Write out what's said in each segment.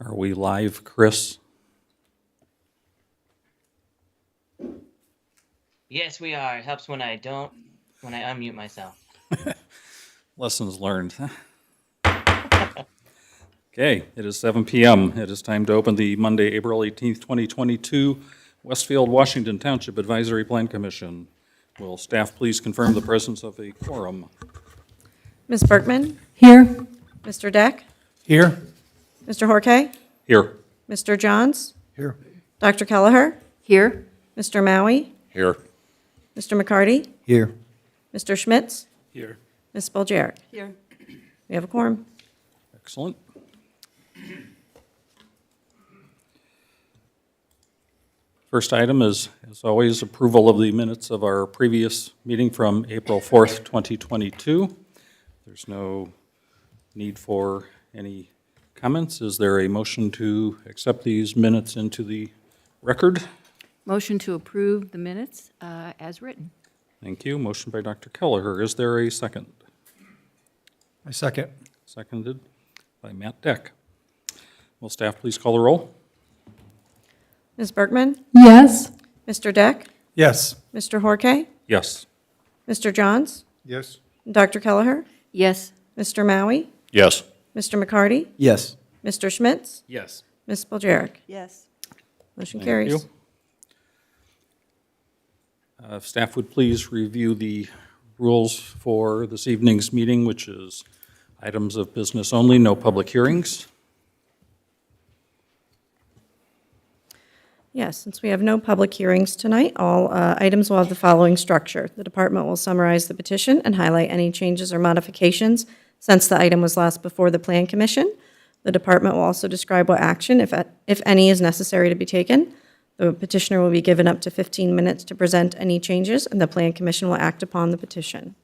Are we live, Chris? Yes, we are. It helps when I unmute myself. Lessons learned. Okay, it is 7 p.m. It is time to open the Monday, April 18th, 2022 Westfield, Washington Township Advisory Plan Commission. Will staff please confirm the presence of a quorum? Ms. Berkman? Here. Mr. Deck? Here. Mr. Horkay? Here. Mr. Johns? Here. Dr. Kelleher? Here. Mr. Maui? Here. Mr. McCarty? Here. Mr. Schmitz? Here. Ms. Boljaric? Here. We have a quorum. Excellent. First item is, as always, approval of the minutes of our previous meeting from April 4th, 2022. There's no need for any comments. Is there a motion to accept these minutes into the record? Motion to approve the minutes as written. Thank you. Motion by Dr. Kelleher. Is there a second? I second. Seconded by Matt Deck. Will staff please call the roll? Ms. Berkman? Yes. Mr. Deck? Yes. Mr. Horkay? Yes. Mr. Johns? Yes. Dr. Kelleher? Yes. Mr. Maui? Yes. Mr. McCarty? Yes. Mr. Schmitz? Yes. Ms. Boljaric? Yes. Motion Thank carries. you. If staff would please review the rules for this evening's meeting, which is items of business only, no public hearings. Yes, since we have no public hearings tonight, all items will have the following structure. The department will summarize the petition and highlight any changes or modifications since the item was last before the Plan Commission. The department will also describe what action, if any, is necessary to be taken. The petitioner will be given up to 15 minutes to present any changes, and the Plan Commission will act upon the petition.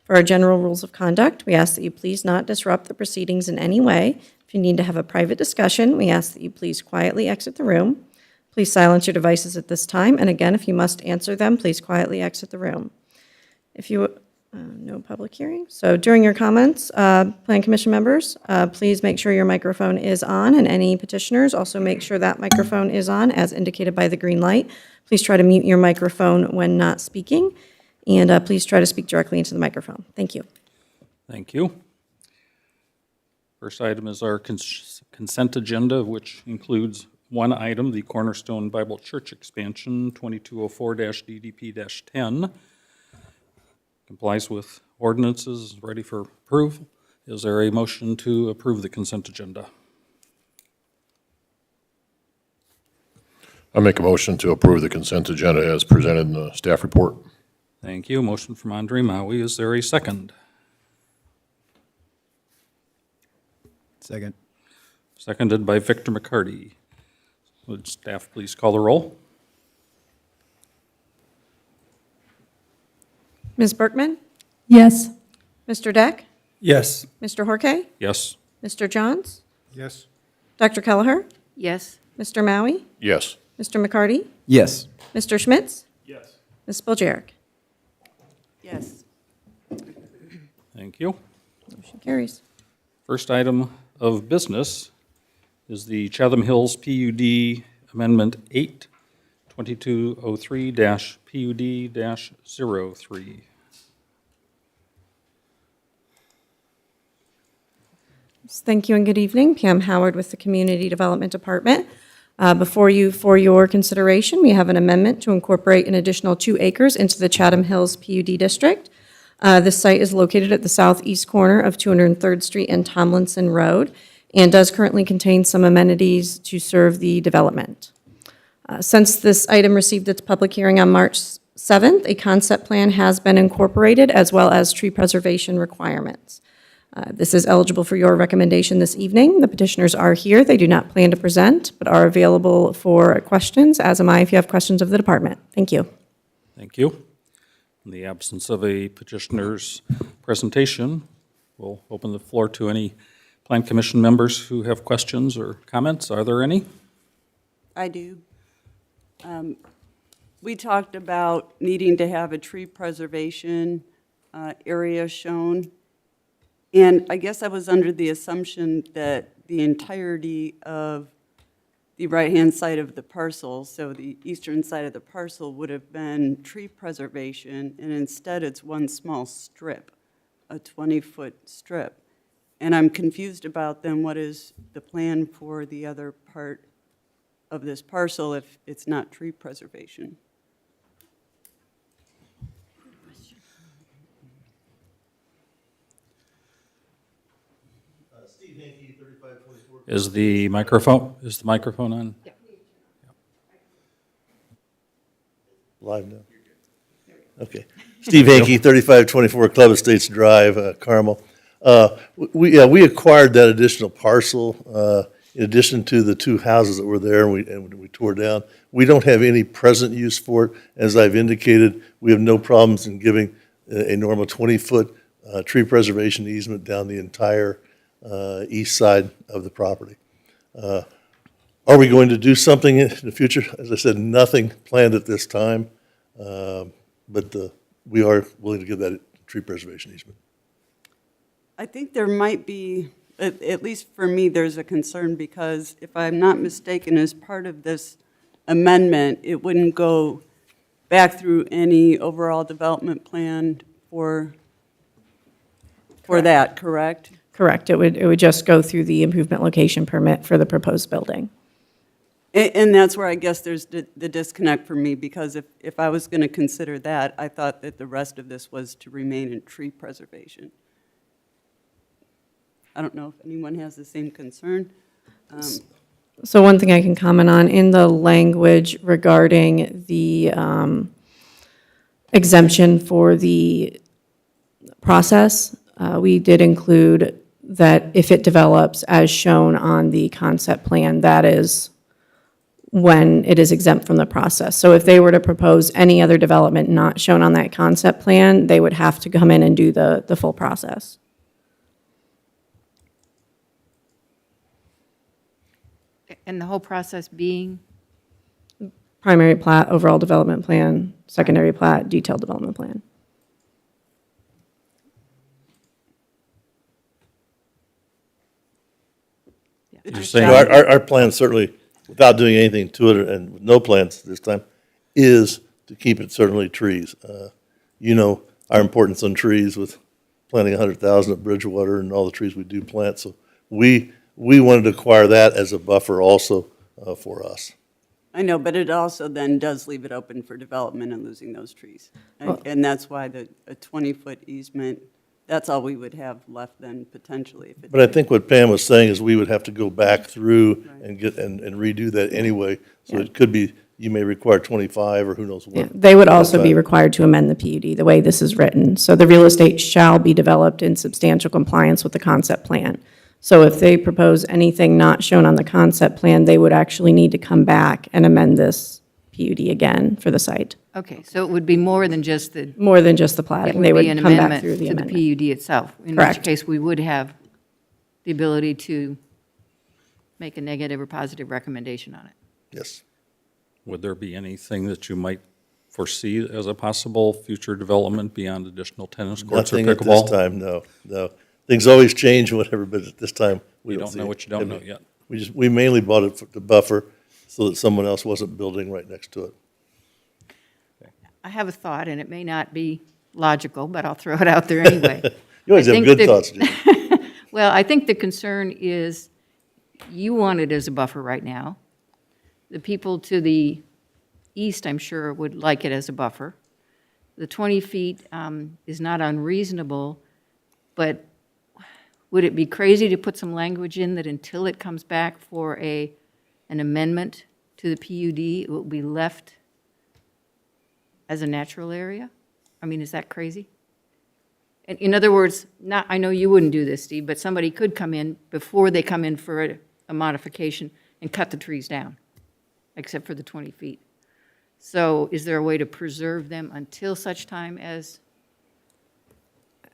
For our general rules of conduct, we ask that you please not disrupt the proceedings in any way. If you need to have a private discussion, we ask that you please quietly exit the room. Please silence your devices at this time, and again, if you must answer them, please quietly exit the room. If you, no public hearing. So during your comments, Plan Commission members, please make sure your microphone is on, and any petitioners also make sure that microphone is on as indicated by the green light. Please try to mute your microphone when not speaking, and please try to speak directly into the microphone. Thank you. Thank you. First item is our consent agenda, which includes one item, the Cornerstone Bible Church expansion, 2204-DDP-10. Complies with ordinances, ready for approval. Is there a motion to approve the consent agenda? I make a motion to approve the consent agenda as presented in the staff report. Thank you. Motion from Andre Maui. Is there a second? Second. Seconded by Victor McCarty. Would staff please call the roll? Ms. Berkman? Yes. Mr. Deck? Yes. Mr. Horkay? Yes. Mr. Johns? Yes. Dr. Kelleher? Yes. Mr. Maui? Yes. Mr. McCarty? Yes. Mr. Schmitz? Yes. Ms. Boljaric? Yes. Thank you. Motion carries. First item of business is the Chatham Hills PUD Amendment 8, 2203-PUD-03. Thank you and good evening. Pam Howard with the Community Development Department. Before you, for your consideration, we have an amendment to incorporate an additional 2 acres into the Chatham Hills PUD District. This site is located at the southeast corner of 203rd Street and Tomlinson Road and does currently contain some amenities to serve the development. Since this item received its public hearing on March 7th, a concept plan has been incorporated as well as tree preservation requirements. This is eligible for your recommendation this evening. The petitioners are here. They do not plan to present, but are available for questions, as am I if you have questions of the department. Thank you. Thank you. In the absence of a petitioner's presentation, we'll open the floor to any Plan Commission members who have questions or comments. Are there any? I do. We talked about needing to have a tree preservation area shown. And I guess I was under the assumption that the entirety of the right-hand side of the parcel, so the eastern side of the parcel would have been tree preservation, and instead it's one small strip, a 20-foot strip. And I'm confused about then what is the plan for the other part of this parcel if it's not tree preservation? Is the microphone on? Live now. Okay. Steve Hankey, 3524 Club Estates Drive, Carmel. We acquired that additional parcel in addition to the two houses that were there and we tore down. We don't have any present use for it. As I've indicated, we have no problems in giving a normal 20-foot tree preservation easement down the entire east side of the property. Are we going to do something in the future? As I said, nothing planned at this time, but we are willing to give that tree preservation easement. I think there might be, at least for me, there's a concern because if I'm not mistaken, as part of this amendment, it wouldn't go back through any overall development plan for that, correct? Correct. It would just go through the improvement location permit for the proposed building. And that's where I guess there's the disconnect for me, because if I was going to consider that, I thought that the rest of this was to remain in tree preservation. I don't know if anyone has the same concern. So one thing I can comment on, in the language regarding the exemption for the process, we did include that if it develops as shown on the concept plan, that is when it is exempt from the process. So if they were to propose any other development not shown on that concept plan, they would have to come in and do the full process. And the whole process being, Primary plat, overall development plan, secondary plat, detailed development plan. You're saying, Our plan certainly, without doing anything to it and with no plans this time, is to keep it certainly trees. You know our importance on trees with planting 100,000 at Bridgewater and all the trees we do plant. So we wanted to acquire that as a buffer also for us. I know, but it also then does leave it open for development and losing those trees. And that's why a 20-foot easement, that's all we would have left then potentially. If it But I think what Pam was saying is we would have to go back through and get and redo that anyway. So it could be, you may require 25 or who knows Yeah, what. they would also be required to amend the PUD, the way this is written. So the real estate shall be developed in substantial compliance with the concept plan. So if they propose anything not shown on the concept plan, they would actually need to come back and amend this PUD again for the site. okay, so it would be more than just the, More than just the it plating, would they would be an come back amendment through the to the amendment. PUD itself. In Correct. which case, we would have the ability to make a negative or positive recommendation on it. Yes. would there be anything that you might foresee as a possible future development beyond additional tennis courts or Nothing at this pickleball? time, no. Things always change, whatever, but at this time, we You don't don't see know it. what you don't know yet. We mainly bought it to buffer so that someone else wasn't building right next to it. I have a thought, and it may not be logical, but I'll throw it out there anyway. You always I have think good that- thoughts, Jim. Well, I think the concern is you want it as a buffer right now. The people to the east, I'm sure, would like it as a buffer. The 20 feet is not unreasonable, but would it be crazy to put some language in that until it comes back for an amendment to the PUD, it will be left as a natural area? I mean, is that crazy? In other words, I know you wouldn't do this, Steve, but somebody could come in before they come in for a modification and cut the trees down, except for the 20 feet. So is there a way to preserve them until such time as?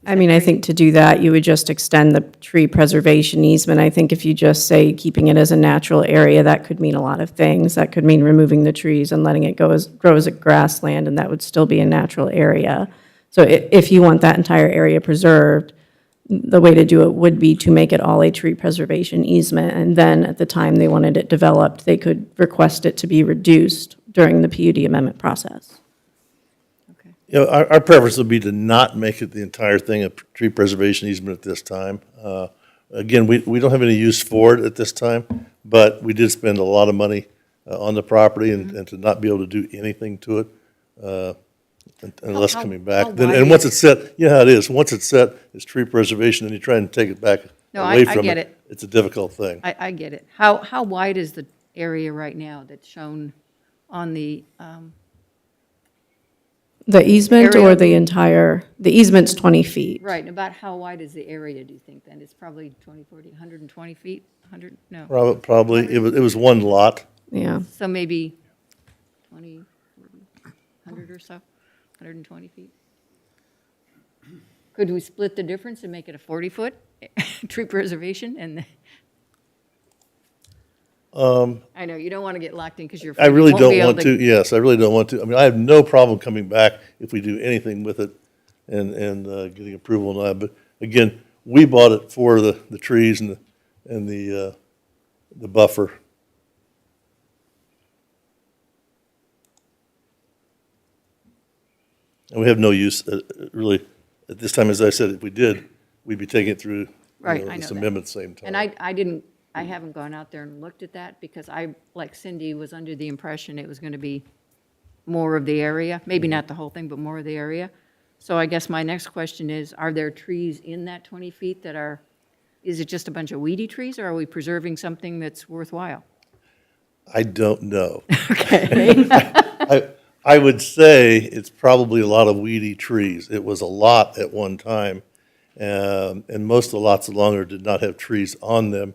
I mean, I think to do that, you would just extend the tree preservation easement. I think if you just say keeping it as a natural area, that could mean a lot of things. That could mean removing the trees and letting it grow as a grassland, and that would still be a natural area. So if you want that entire area preserved, the way to do it would be to make it all a tree preservation easement, and then at the time they wanted it developed, they could request it to be reduced during the PUD amendment process. You know, our preference would be to not make it the entire thing a tree preservation easement at this time. Again, we don't have any use for it at this time, but we did spend a lot of money on the property, and to not be able to do anything to it, unless How- coming back. how Then, wide and once is it's set, you know how it is, once it's set, it's tree preservation, and you try and take it back No, away I from get it. it. It's a difficult thing. I get it. How wide is the area right now that's shown on the, The easement Area. or the easement's 20 feet. right, about how wide is the area, do you think, then? It's probably 20, 40, 120 feet? 100, no. Probably, it was one lot. Yeah. So maybe 20, 40, 100 or so, 120 feet? Could we split the difference and make it a 40-foot tree preservation and? I know, you don't want to get locked in because you're. I really won't be don't able want to, yes, I really don't want to. I mean, I have no problem coming back if we do anything with it and getting approval and all that. But again, we bought it for the trees and the buffer. And we have no use, really, at this time, as I said, if we did, we'd be taking it through, you Right, know, I know this that. amendment at the same time. And I haven't gone out there and looked at that because I, like Cindy, was under the impression it was going to be more of the area, maybe not the whole thing, but more of the area. So I guess my next question is, are there trees in that 20 feet that are, is it just a bunch of weedy trees, or are we preserving something that's worthwhile? I don't know. I would say it's probably a lot of weedy trees. It was a lot at one time, and most of the lots along there did not have trees on them.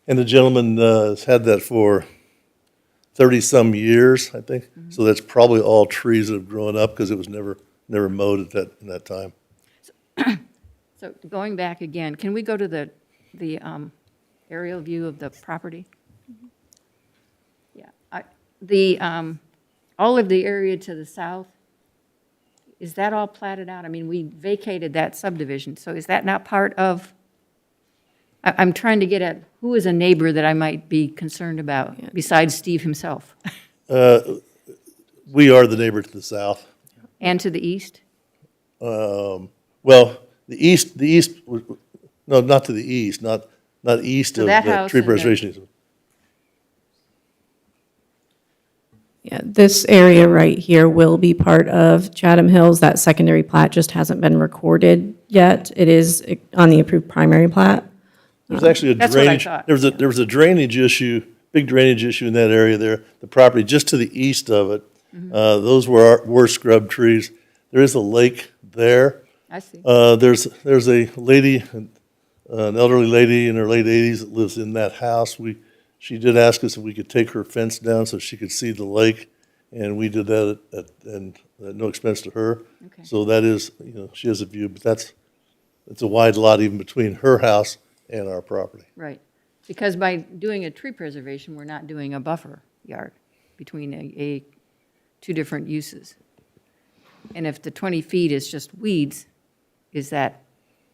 And the gentleman has had that for 30-some years, I think. So that's probably all trees that have grown up because it was never mowed in that time. So going back again, can we go to the aerial view of the property? Yeah, all of the area to the south, is that all platted out? I mean, we vacated that subdivision, so is that not part of, I'm trying to get at who is a neighbor that I might be concerned about besides Steve himself? We are the neighbor to the south. And to the east? Well, the east, no, not to the east, not east So of that the house tree and the- preservation easement. Yeah, this area right here will be part of Chatham Hills. That secondary plat just hasn't been recorded yet. It is on the approved primary plat. There's actually a That's what I drainage, thought, there was a drainage issue, big drainage issue in that area there. The property just to the east of it, those were scrub trees. There is a lake there. I see. There's a lady, an elderly lady in her late 80s that lives in that house. She did ask us if we could take her fence down so she could see the lake, and we did that at no expense to her. Okay. So that is, you know, she has a view, but it's a wide lot even between her house and our property. Right, because by doing a tree preservation, we're not doing a buffer yard between two different uses. And if the 20 feet is just weeds, is that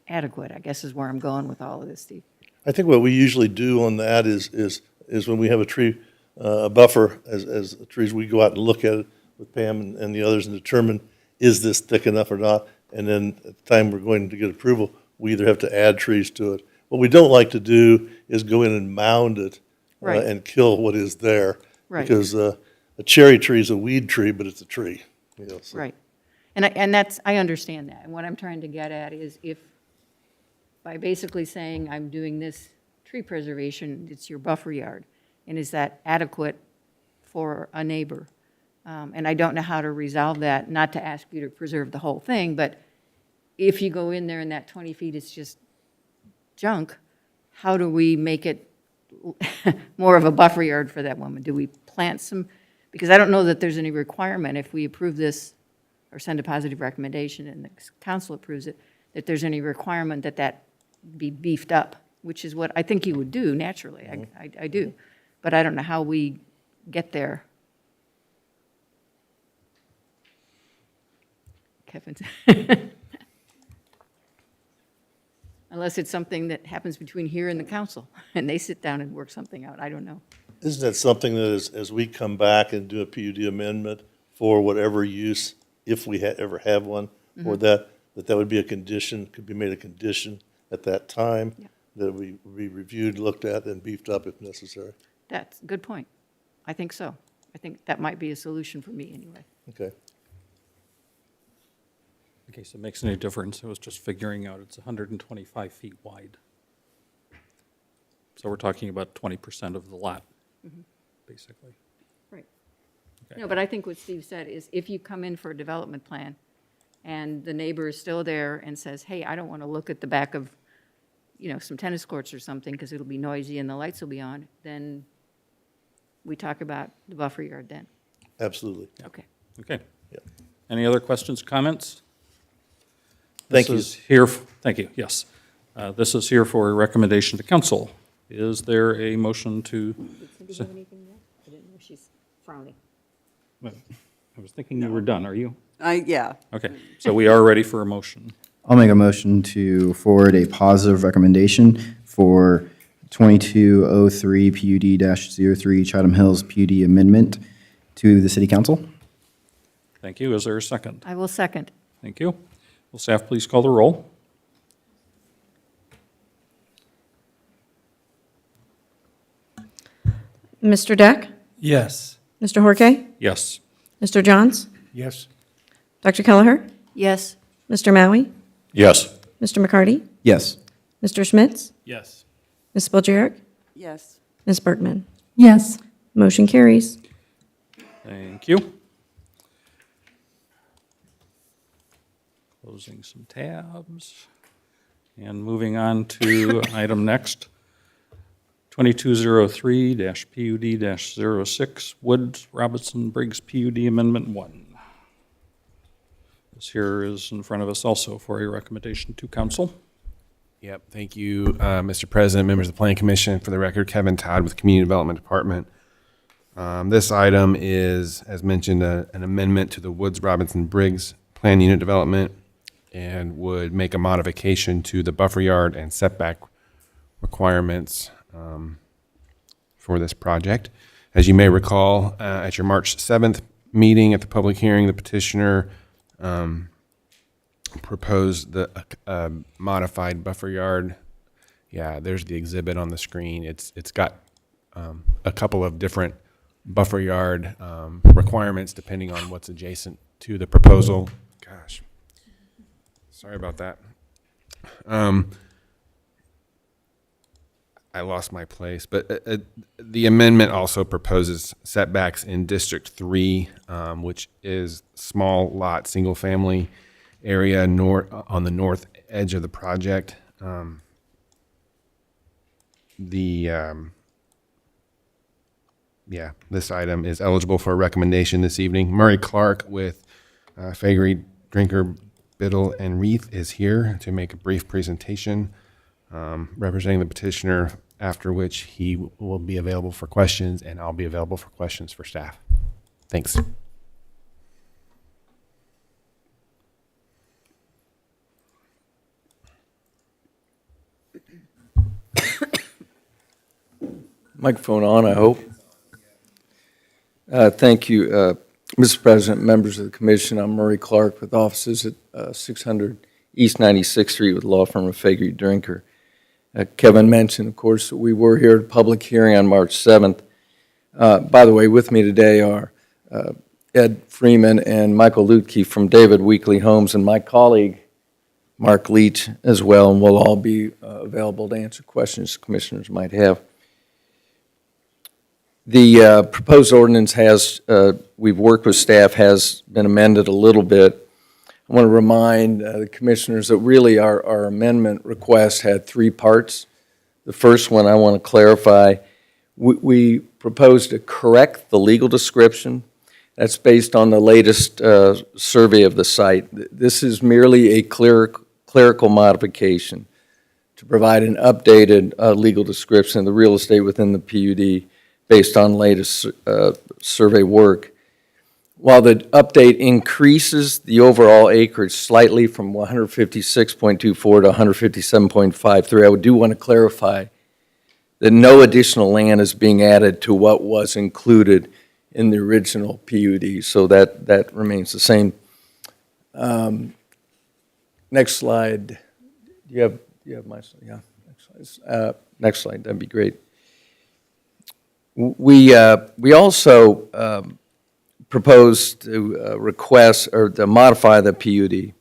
adequate, I guess is where I'm going with all of this, Steve. I think what we usually do on that is when we have a tree, a buffer as trees, we go out and look at it with Pam and the others and determine, is this thick enough or not? And then at the time we're going to get approval, we either have to add trees to it. What we don't like to do is go in and mound it Right. and kill what is there. Right. Because a cherry tree is a weed tree, but it's a tree. You know, so. Right. And that's, I understand that. And what I'm trying to get at is if, by basically saying I'm doing this tree preservation, it's your buffer yard, and is that adequate for a neighbor? And I don't know how to resolve that, not to ask you to preserve the whole thing, but if you go in there and that 20 feet is just junk, how do we make it more of a buffer yard for that woman? Do we plant some, because I don't know that there's any requirement if we approve this or send a positive recommendation and the council approves it, that there's any requirement that that be beefed up, which is what I think you would do naturally. I do. But I don't know how we get there. Kevin's. Unless it's something that happens between here and the council, and they sit down and work something out, I don't know. Isn't that something that as we come back and do a PUD amendment for whatever use, if we ever have one, or that would be a condition, could be made a condition at that time, Yeah. that we be reviewed, looked at, and beefed up if necessary? That's a good point. I think so. I think that might be a solution for me anyway. Okay. In case it makes any difference, it was just figuring out it's 125 feet wide. So we're talking about 20% of the lot, basically. Right. Okay. No, but I think what Steve said is if you come in for a development plan and the neighbor is still there and says, hey, I don't want to look at the back of, some tennis courts or something because it'll be noisy and the lights will be on, then we talk about the buffer yard then. Absolutely. Okay. Okay. Yeah. Any other questions, comments? Thank you. This is here, thank you, yes. This is here for a recommendation to council. Is there a motion to, Did Cindy have anything yet? I didn't know she's frowning. I was thinking you were done, are you? Yeah. Okay, so we are ready for a motion. I'll make a motion to forward a positive recommendation for 2203 PUD-03 Chatham Hills PUD amendment to the city council. Thank you. Is there a second? I will second. Thank you. Will staff please call the roll? Mr. Deck? Yes. Mr. Horke? Yes. Mr. Johns? Yes. Dr. Kelleher? Yes. Mr. Maui? Yes. Mr. McCarty? Yes. Mr. Schmitz? Yes. Ms. Spillier? Yes. Ms. Bergman? Yes. Motion carries. Thank you. Closing some tabs. And moving on to item next, 2203-PUD-06, Woods Robinson Briggs PUD Amendment 1. This here is in front of us also for a recommendation to council. Yep, thank you, Mr. President, members of the Planning Commission. For the record, Kevin Todd with Community Development Department. This item is, as mentioned, an amendment to the Woods Robinson Briggs Plan Unit Development and would make a modification to the buffer yard and setback requirements for this project. As you may recall, at your March 7th meeting at the public hearing, the petitioner proposed the modified buffer yard. Yeah, there's the exhibit on the screen. It's got a couple of different buffer yard requirements depending on what's adjacent to the proposal. Gosh, sorry about that. I lost my place, but the amendment also proposes setbacks in District 3, which is small lot, single family area on the north edge of the project. This item is eligible for a recommendation this evening. Murray Clark with Fagery, Drinker, Biddle, and Reith is here to make a brief presentation representing the petitioner, after which he will be available for questions, and I'll be available for questions for staff. Thanks. Microphone on, I hope. Thank you, Mr. President, members of the commission. I'm Murray Clark with offices at 600 East 96th Street with law firm of Fagery Drinker. Kevin mentioned, of course, that we were here at a public hearing on March 7th. By the way, with me today are Ed Freeman and Michael Lutke from David Weekly Homes, and my colleague, Mark Leach, as well, and we'll all be available to answer questions commissioners might have. The proposed ordinance has, we've worked with staff, has been amended a little bit. I want to remind the commissioners that really our amendment request had three parts. The first one I want to clarify, we proposed to correct the legal description. That's based on the latest survey of the site. This is merely a clerical modification to provide an updated legal description of the real estate within the PUD based on latest survey work. While the update increases the overall acreage slightly from 156.24 to 157.53, I do want to clarify that no additional land is being added to what was included in the original PUD, so that remains the same. Next slide. Do you have my slide? Yeah. Next slide. That'd be great. We also proposed to request or to modify the PUD.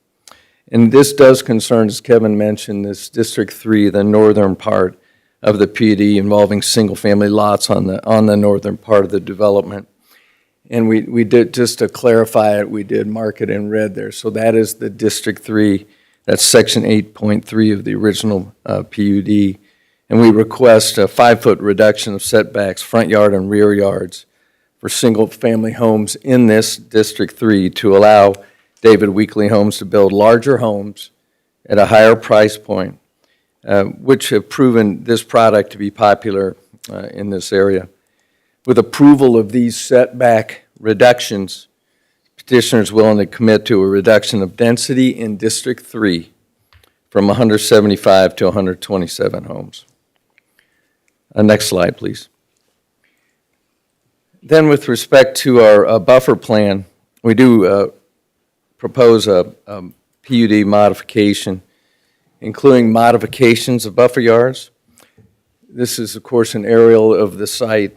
And this does concern, as Kevin mentioned, this District 3, the northern part of the PUD involving single-family lots on the northern part of the development. And we did, just to clarify it, we did mark it in red there. So that is the District 3, that's Section 8.3 of the original PUD. And we request a 5-foot reduction of setbacks, front yard and rear yards, for single-family homes in this District 3 to allow David Weekley Homes to build larger homes at a higher price point, which have proven this product to be popular in this area. With approval of these setback reductions, petitioners willing to commit to a reduction of density in District 3 from 175 to 127 homes. Next slide, please. Then with respect to our buffer plan, we do propose a PUD modification, including modifications of buffer yards. This is, of course, an aerial of the site.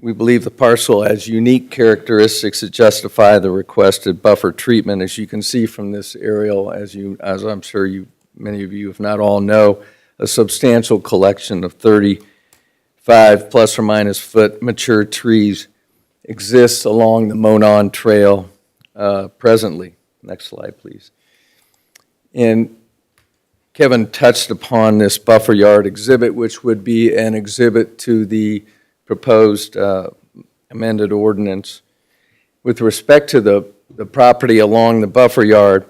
We believe the parcel has unique characteristics that justify the requested buffer treatment. As you can see from this aerial, as I'm sure many of you, if not all, know, a substantial collection of 35 plus or minus foot mature trees exists along the Monon Trail presently. Next slide, please. And Kevin touched upon this buffer yard exhibit, which would be an exhibit to the proposed amended ordinance. With respect to the property along the buffer yard,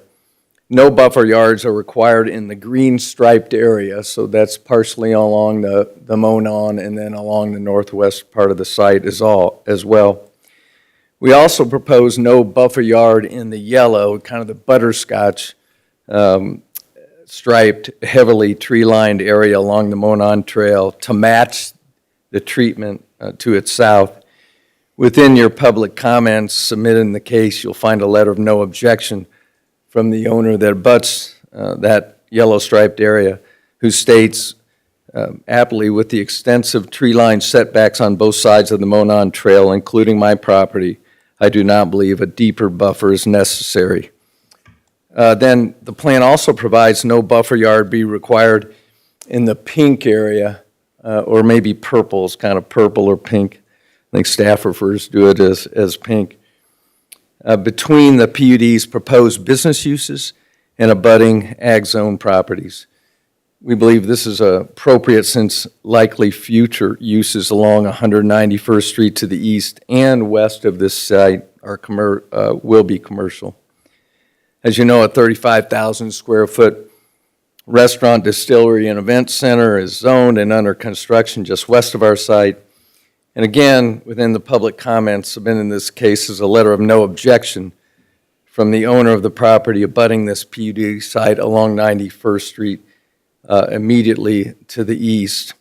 no buffer yards are required in the green striped area, so that's partially along the Monon and then along the northwest part of the site as well. We also propose no buffer yard in the yellow, kind of the butterscotch striped, heavily tree-lined area along the Monon Trail to match the treatment to its south. Within your public comments submitted in the case, you'll find a letter of no objection from the owner that abuts that yellow striped area, who states aptly, with the extensive tree-lined setbacks on both sides of the Monon Trail, including my property, I do not believe a deeper buffer is necessary. Then the plan also provides no buffer yard be required in the pink area, or maybe purple, it's kind of purple or pink. I think staff refers to it as pink. Between the PUD's proposed business uses and abutting ag zone properties. We believe this is appropriate since likely future uses along 191st Street to the east and west of this site will be commercial. As you know, a 35,000 square foot restaurant, distillery, and event center is zoned and under construction just west of our site. And again, within the public comments submitted in this case is a letter of no objection from the owner of the property abutting this PUD site along 91st Street immediately to the east.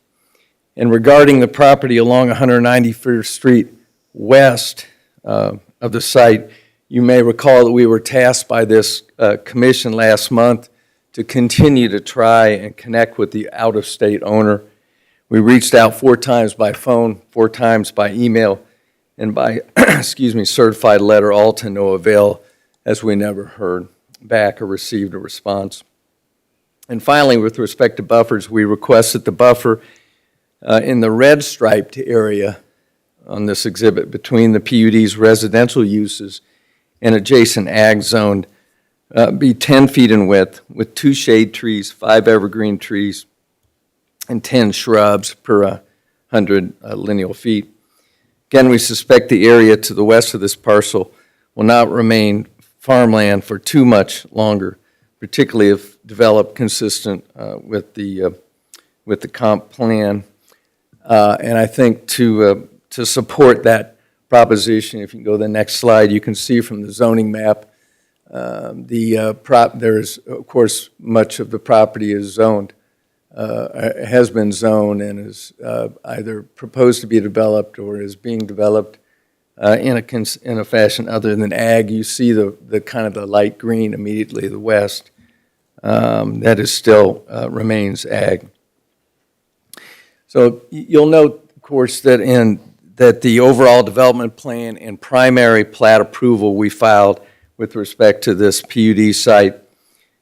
And regarding the property along 191st Street west of the site, you may recall that we were tasked by this commission last month to continue to try and connect with the out-of-state owner. We reached out 4 times by phone, 4 times by email, and by, certified letter, all to no avail, as we never heard back or received a response. And finally, with respect to buffers, we request that the buffer in the red striped area on this exhibit between the PUD's residential uses and adjacent ag zone be 10 feet in width with 2 shade trees, 5 evergreen trees, and 10 shrubs per 100 lineal feet. Again, we suspect the area to the west of this parcel will not remain farmland for too much longer, particularly if developed consistent with the comp plan. And I think to support that proposition. If you can go to the next slide, you can see from the zoning map, there's, of course, much of the property is zoned, has been zoned and is either proposed to be developed or is being developed in a fashion other than ag. You see the kind of the light green immediately to the west. That is still remains ag. So you'll note, of course, that the overall development plan and primary plat approval we filed with respect to this PUD site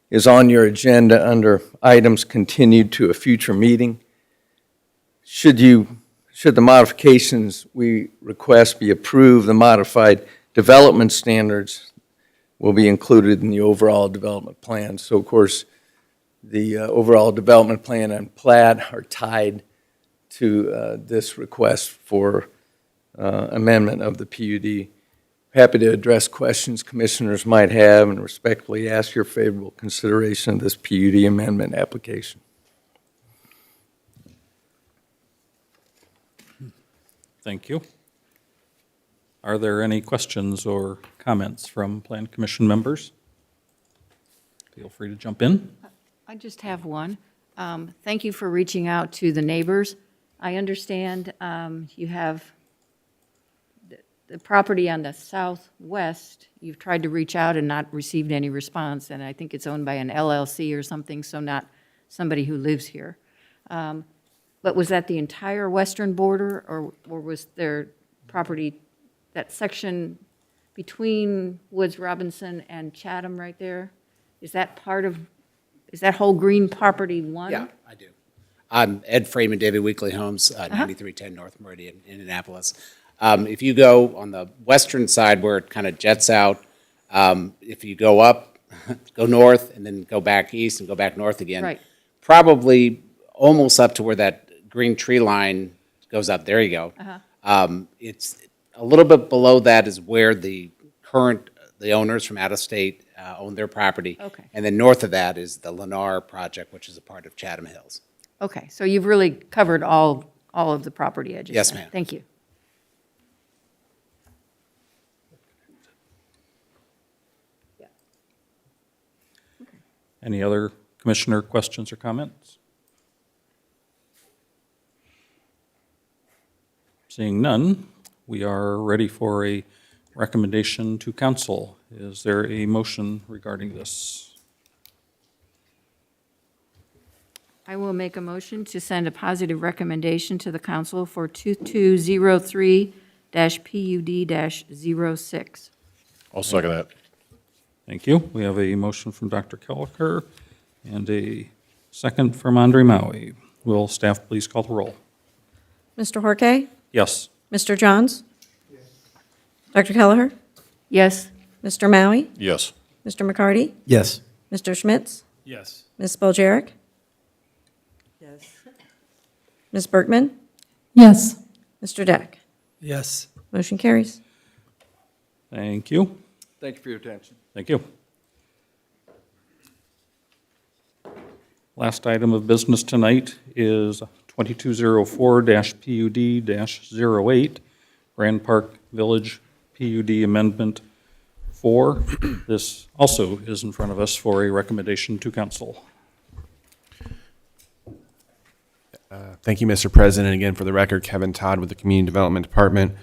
is on your agenda under items continued to a future meeting. Should the modifications we request be approved, the modified development standards will be included in the overall development plan. So, of course, the overall development plan and plat are tied to this request for amendment of the PUD. Happy to address questions commissioners might have and respectfully ask your favorable consideration of this PUD amendment application. Thank you. Are there any questions or comments from Plan Commission members? Feel free to jump in. I just have one. Thank you for reaching out to the neighbors. I understand you have the property on the southwest. You've tried to reach out and not received any response, and I think it's owned by an LLC or something, so not somebody who lives here. But was that the entire western border, or was there property, that section between Woods Robinson and Chatham right there? Is that whole green property one? Yeah, I do. I'm Ed Freeman, David Weekly Homes, 9310 North Meridian, Indianapolis. If you go on the western side where it kind of jets out, if you go up, go north, and then go back east and go back north again, Right. probably almost up to where that green tree line goes up. There you go. It's a little bit below that is where the owners from out of state own their property. Okay. And then north of that is the Lennar project, which is a part of Chatham Hills. Okay, so you've really covered all of the property edges. Yes, then. ma'am. Thank you. Any other commissioner questions or comments? Seeing none, we are ready for a recommendation to council. Is there a motion regarding this? I will make a motion to send a positive recommendation to the council for 2203-PUD-06. I'll second that. Thank you. We have a motion from Dr. Kelleher and a second from Andre Maui. Will staff please call the roll? Mr. Horke? Yes. Mr. Johns? Dr. Kelleher? Yes. Mr. Maui? Yes. Mr. McCarty? Yes. Mr. Schmitz? Yes. Ms. Boljaric? Yes. Ms. Bergman? Yes. Mr. Deck? Yes. Motion carries. Thank you. Thank you for your attention. Thank you. Last item of business tonight is 2204-PUD-08, Grand Park Village PUD Amendment 4. This also is in front of us for a recommendation to council. Thank you, Mr. President. Again, for the record, Kevin Todd with the Community Development Department.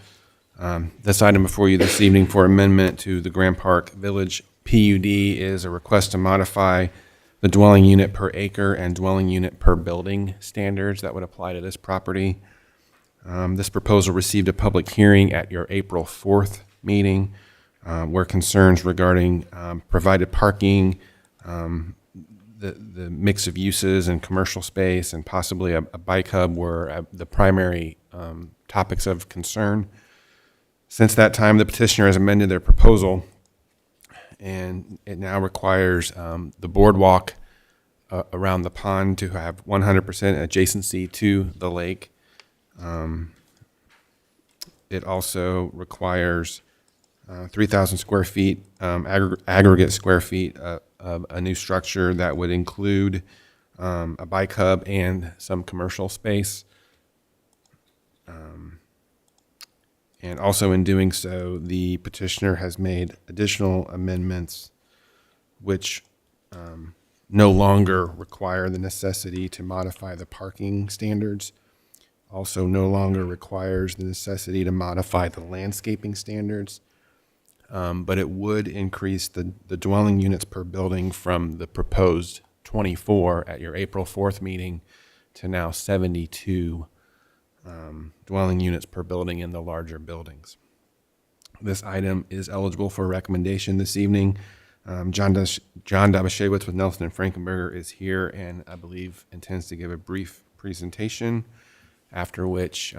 This item before you this evening for amendment to the Grand Park Village PUD is a request to modify the dwelling unit per acre and dwelling unit per building standards that would apply to this property. This proposal received a public hearing at your April 4th meeting where concerns regarding provided parking, the mix of uses and commercial space, and possibly a bike hub were the primary topics of concern. Since that time, the petitioner has amended their proposal, and it now requires the boardwalk around the pond to have 100% adjacency to the lake. It also requires 3,000 square feet, aggregate square feet of a new structure that would include a bike hub and some commercial space. And also in doing so, the petitioner has made additional amendments which no longer require the necessity to modify the parking standards, also no longer requires the necessity to modify the landscaping standards, but it would increase the dwelling units per building from the proposed 24 at your April 4th meeting to now 72 dwelling units per building in the larger buildings. This item is eligible for recommendation this evening. John Dabashewitz with Nelson and Frankenberger is here and I believe intends to give a brief presentation, after which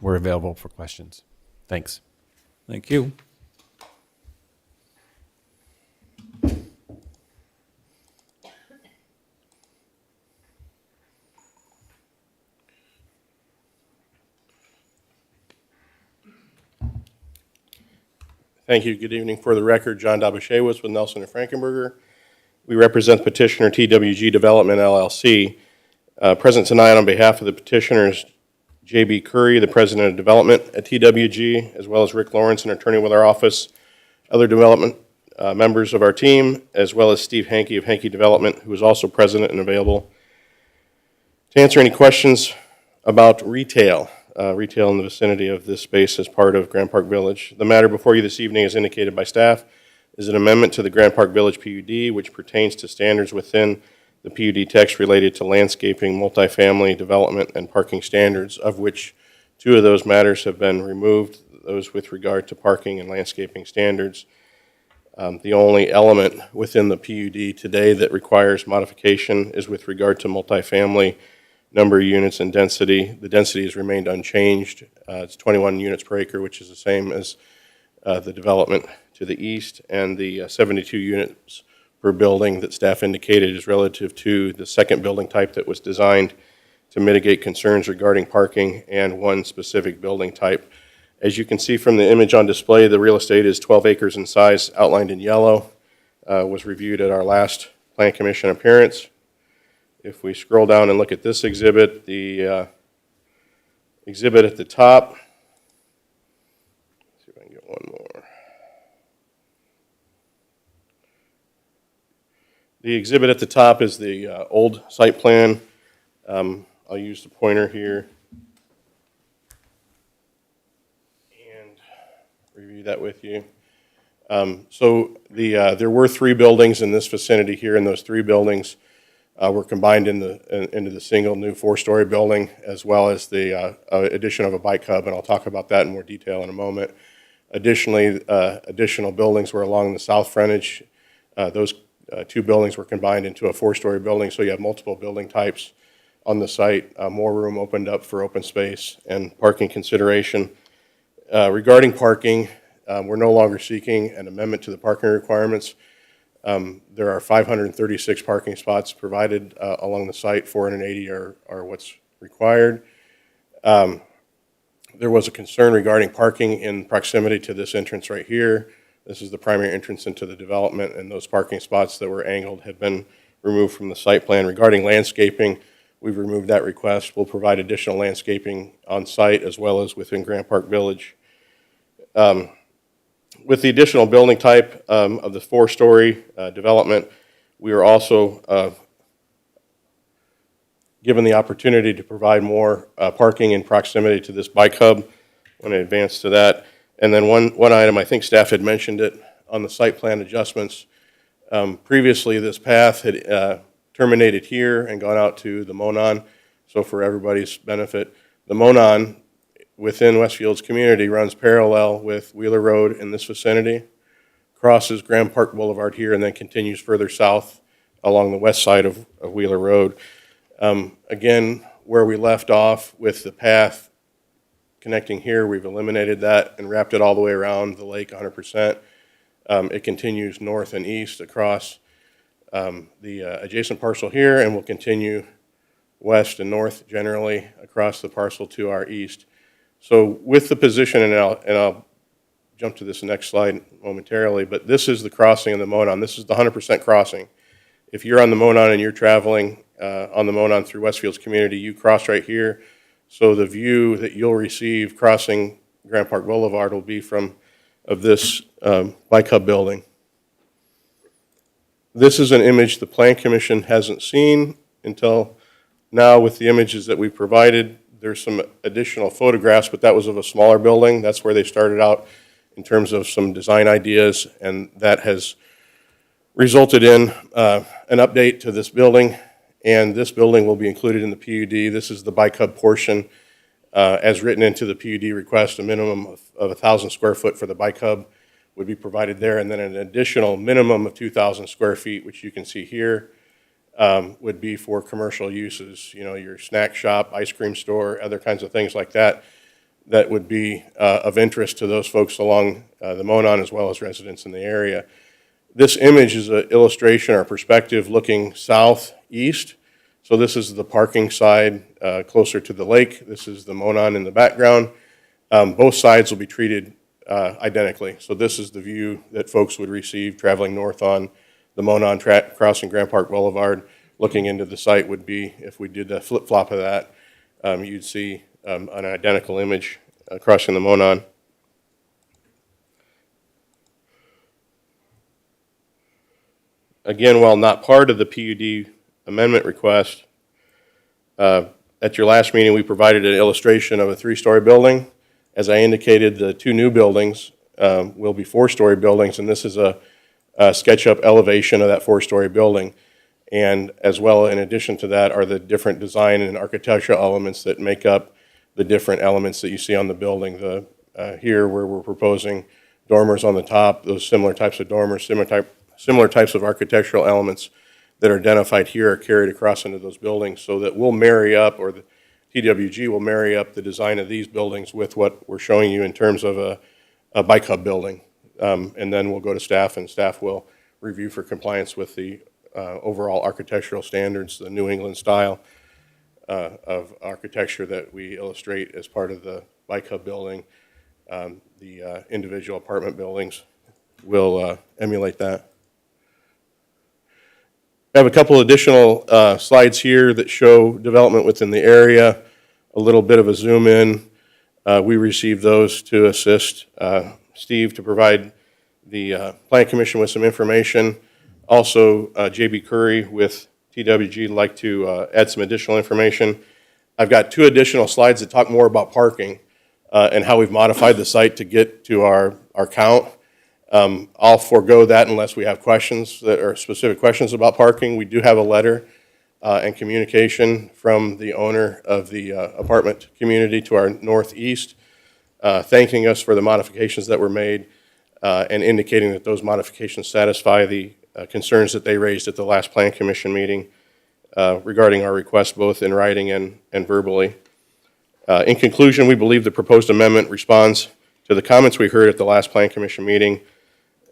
we're available for questions. Thanks. Thank you. Thank you. Good evening. For the record, John Dabashewitz with Nelson and Frankenberger. We represent petitioner TWG Development LLC. Present tonight on behalf of the petitioners, J.B. Curry, the president of development at TWG, as well as Rick Lawrence, an attorney with our office, other development members of our team, as well as Steve Hankey of Hankey Development, who is also present and available to answer any questions about retail in the vicinity of this space as part of Grand Park Village. The matter before you this evening, as indicated by staff, is an amendment to the Grand Park Village PUD, which pertains to standards within the PUD text related to landscaping, multifamily development, and parking standards, of which two of those matters have been removed, those with regard to parking and landscaping standards. The only element within the PUD today that requires modification is with regard to multifamily number of units and density. The density has remained unchanged. It's 21 units per acre, which is the same as the development to the east, and the 72 units per building that staff indicated is relative to the second building type that was designed to mitigate concerns regarding parking and one specific building type. As you can see from the image on display, the real estate is 12 acres in size, outlined in yellow, was reviewed at our last Plan Commission appearance. If we scroll down and look at this exhibit, the exhibit at the top, let's see if I can get one more. The exhibit at the top is the old site plan. I'll use the pointer here and review that with you. So there were three buildings in this vicinity here, and those three buildings were combined into the single new four-story building, as well as the addition of a bike hub, and I'll talk about that in more detail in a moment. Additionally, additional buildings were along the south frontage. Those two buildings were combined into a four-story building, so you have multiple building types on the site. More room opened up for open space and parking consideration. Regarding parking, we're no longer seeking an amendment to the parking requirements. There are 536 parking spots provided along the site. 480 are what's required. There was a concern regarding parking in proximity to this entrance right here. This is the primary entrance into the development, and those parking spots that were angled have been removed from the site plan. Regarding landscaping, we've removed that request. We'll provide additional landscaping on site as well as within Grand Park Village. With the additional building type of the four-story development, we are also given the opportunity to provide more parking in proximity to this bike hub. I'm going to advance to that. And then one item, I think staff had mentioned it on the site plan adjustments. Previously, this path had terminated here and gone out to the Monon. So for everybody's benefit, the Monon within Westfield's community runs parallel with Wheeler Road in this vicinity, crosses Grand Park Boulevard here, and then continues further south along the west side of Wheeler Road. Again, where we left off with the path connecting here, we've eliminated that and wrapped it all the way around the lake 100%. It continues north and east across the adjacent parcel here, and will continue west and north generally across the parcel to our east. So with the position, and I'll jump to this next slide momentarily, but this is the crossing of the Monon. This is the 100% crossing. If you're on the Monon and you're traveling on the Monon through Westfield's community, you cross right here. So the view that you'll receive crossing Grand Park Boulevard will be of this bike hub building. This is an image the Plan Commission hasn't seen until now with the images that we provided. There's some additional photographs, but that was of a smaller building. That's where they started out in terms of some design ideas, and that has resulted in an update to this building, and this building will be included in the PUD. This is the bike hub portion. As written into the PUD request, a minimum of 1,000 square foot for the bike hub would be provided there, and then an additional minimum of 2,000 square feet, which you can see here, would be for commercial uses, you know, your snack shop, ice cream store, other kinds of things like that, that would be of interest to those folks along the Monon as well as residents in the area. This image is an illustration or perspective looking southeast. So this is the parking side closer to the lake. This is the Monon in the background. Both sides will be treated identically. So this is the view that folks would receive traveling north on the Monon crossing Grand Park Boulevard. Looking into the site would be, if we did the flip-flop of that, you'd see an identical image crossing the Monon. Again, while not part of the PUD amendment request, at your last meeting, we provided an illustration of a 3-story building. As I indicated, the 2 new buildings will be 4-story buildings, and this is a SketchUp elevation of that 4-story building. And as well, in addition to that, are the different design and architectural elements that make up the different elements that you see on the building. Here, where we're proposing dormers on the top, those similar types of dormers, similar types of architectural elements that are identified here are carried across into those buildings, so that we'll marry up, or the TWG will marry up the design of these buildings with what we're showing you in terms of a bike hub building. And then we'll go to staff, and staff will review for compliance with the overall architectural standards, the New England style of architecture that we illustrate as part of the bike hub building. The individual apartment buildings will emulate that. I have a couple additional slides here that show development within the area, a little bit of a zoom in. We received those to assist Steve to provide the Plan Commission with some information. Also, J.B. Curry with TWG would like to add some additional information. I've got 2 additional slides that talk more about parking and how we've modified the site to get to our count. I'll forego that unless we have questions that are specific questions about parking. We do have a letter and communication from the owner of the apartment community to our northeast, thanking us for the modifications that were made and indicating that those modifications satisfy the concerns that they raised at the last Plan Commission meeting regarding our request, both in writing and verbally. In conclusion, we believe the proposed amendment responds to the comments we heard at the last Plan Commission meeting.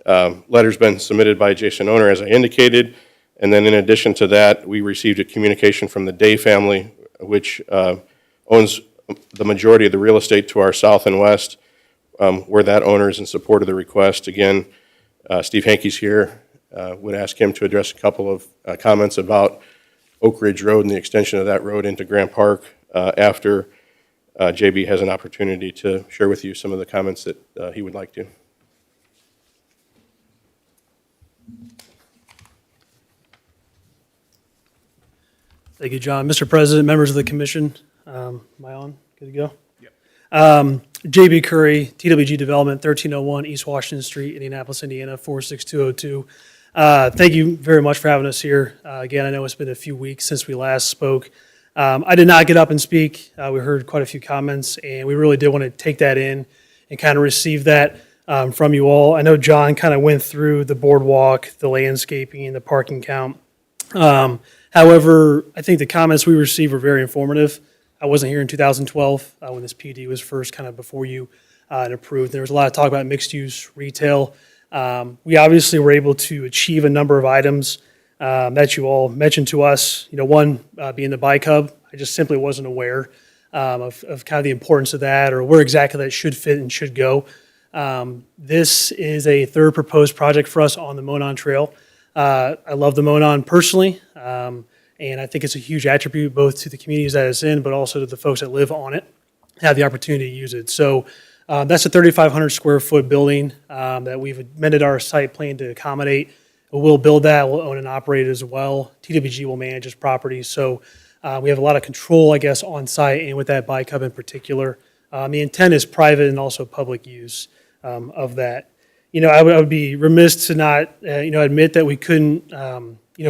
Letter's been submitted by adjacent owner, as I indicated, and then in addition to that, we received a communication from the Day family, which owns the majority of the real estate to our south and west, where that owner is in support of the request. Again, Steve Hankey's here. Would ask him to address a couple of comments about Oak Ridge Road and the extension of that road into Grant Park after JB has an opportunity to share with you some of the comments that he would like to. Thank you, John. Mr. President, members of the commission, am I on? Good to go? Yep. JB Curry, TWG Development, 1301 East Washington Street, Indianapolis, Indiana, 46202. Thank you very much for having us here. Again, I know it's been a few weeks since we last spoke. I did not get up and speak. We heard quite a few comments, and we really did want to take that in and kind of receive that from you all. I know John kind of went through the boardwalk, the landscaping, and the parking count. However, I think the comments we received were very informative. I wasn't here in 2012 when this PUD was first kind of before you and approved. There was a lot of talk about mixed-use retail. We obviously were able to achieve a number of items that you all mentioned to us. You know, one being the bike hub. I just simply wasn't aware of kind of the importance of that or where exactly that should fit and should go. This is a third proposed project for us on the Monon Trail. I love the Monon personally, and I think it's a huge attribute both to the communities that it's in, but also to the folks that live on it, have the opportunity to use it. So That's a 3,500 square foot building that we've amended our site plan to accommodate. We'll build that, we'll own and operate it as well. TWG will manage this property, so we have a lot of control, I guess, on site and with that bike hub in particular. The intent is private and also public use of that. I would be remiss to not, admit that we couldn't,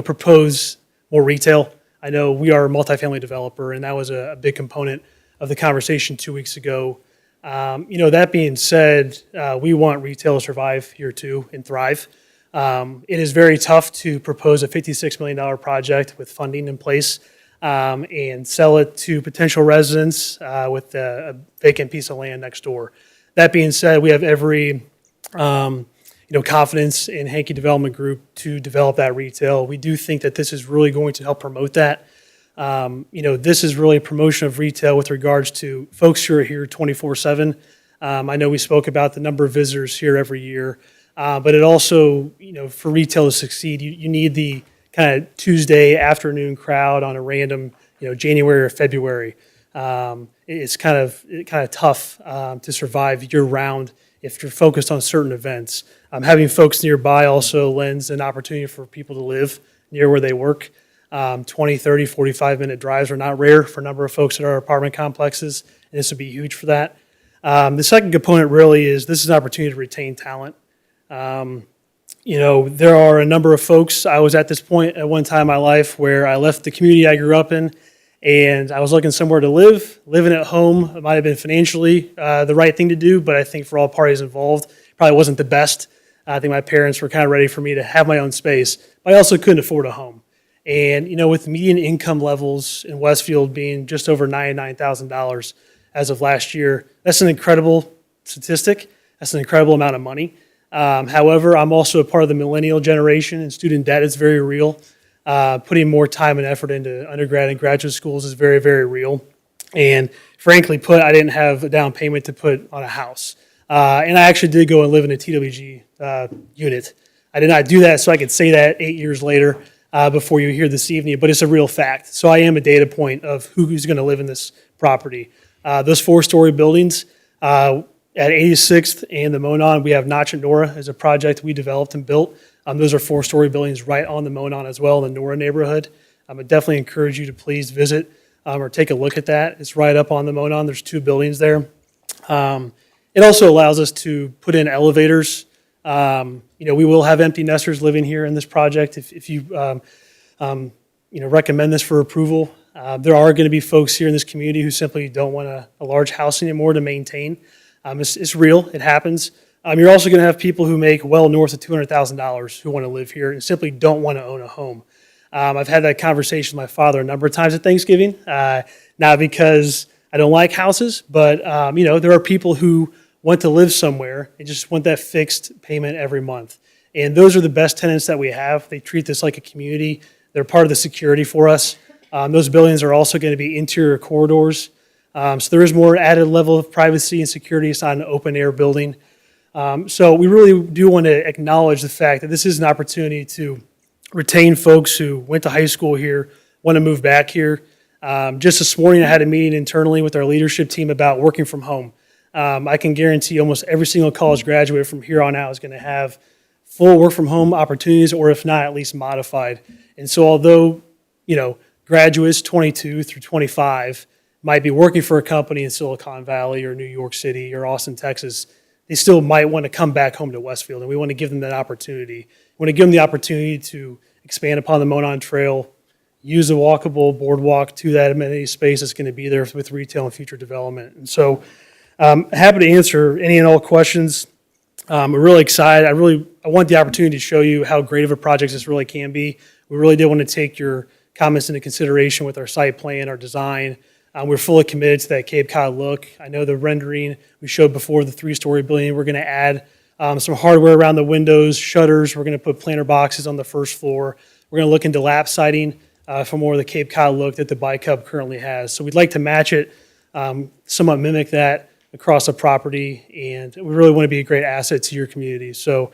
propose more retail. I know we are a multifamily developer, and that was a big component of the conversation 2 weeks ago. That being said, we want retail to survive here too and thrive. It is very tough to propose a $56 million project with funding in place and sell it to potential residents with a vacant piece of land next door. That being said, we have every confidence in Hankey Development Group to develop that retail. We do think that this is really going to help promote that. This is really a promotion of retail with regards to folks who are here 24/7. I know we spoke about the number of visitors here every year, but it also, for retail to succeed, you need the kind of Tuesday afternoon crowd on a random, January or February. It's kind of tough to survive year round if you're focused on certain events. Having folks nearby also lends an opportunity for people to live near where they work. 20, 30, 45-minute drives are not rare for a number of folks at our apartment complexes, and this would be huge for that. The second component really is this is an opportunity to retain talent. There are a number of folks. I was at this point at one time in my life where I left the community I grew up in, and I was looking somewhere to live. Living at home, it might have been financially the right thing to do, but I think for all parties involved, it probably wasn't the best. I think my parents were kind of ready for me to have my own space, but I also couldn't afford a home. And, with median income levels in Westfield being just over $99,000 as of last year, that's an incredible statistic. That's an incredible amount of money. However, I'm also a part of the millennial generation, and student debt is very real. Putting more time and effort into undergrad and graduate schools is very, very real. And frankly put, I didn't have a down payment to put on a house. And I actually did go and live in a TWG unit. I did not do that so I could say that 8 years later before you hear this evening, but it's a real fact. So I am a data point of who's going to live in this property. Those 4-story buildings, at 86th and the Monon, we have Notch and Nora as a project we developed and built. Those are 4-story buildings right on the Monon as well in the Nora neighborhood. I would definitely encourage you to please visit or take a look at that. It's right up on the Monon. There's 2 buildings there. It also allows us to put in elevators. We will have empty nesters living here in this project. If you recommend this for approval, there are going to be folks here in this community who simply don't want a large house anymore to maintain. It's real. It happens. You're also going to have people who make well north of $200,000 who want to live here and simply don't want to own a home. I've had that conversation with my father a number of times at Thanksgiving, not because I don't like houses, but there are people who want to live somewhere and just want that fixed payment every month. And those are the best tenants that we have. They treat this like a community. They're part of the security for us. Those buildings are also going to be interior corridors. So there is more added level of privacy and security. It's not an open air building. So we really do want to acknowledge the fact that this is an opportunity to retain folks who went to high school here, want to move back here. Just this morning, I had a meeting internally with our leadership team about working from home. I can guarantee almost every single college graduate from here on out is going to have full work from home opportunities, or if not, at least modified. And so although, graduates 22 through 25 might be working for a company in Silicon Valley or New York City or Austin, Texas, they still might want to come back home to Westfield, and we want to give them that opportunity. We want to give them the opportunity to expand upon the Monon Trail, use a walkable boardwalk to that amenity space that's going to be there with retail and future development. And so happy to answer any and all questions. I'm really excited. I want the opportunity to show you how great of a project this really can be. We really did want to take your comments into consideration with our site plan, our design. We're fully committed to that Cape Cod look. I know the rendering we showed before, the 3-story building, we're going to add some hardware around the windows, shutters. We're going to put planter boxes on the first floor. We're going to look into lap siding for more of the Cape Cod look that the bike hub currently has. So we'd like to match it, somewhat mimic that across the property, and we really want to be a great asset to your community. So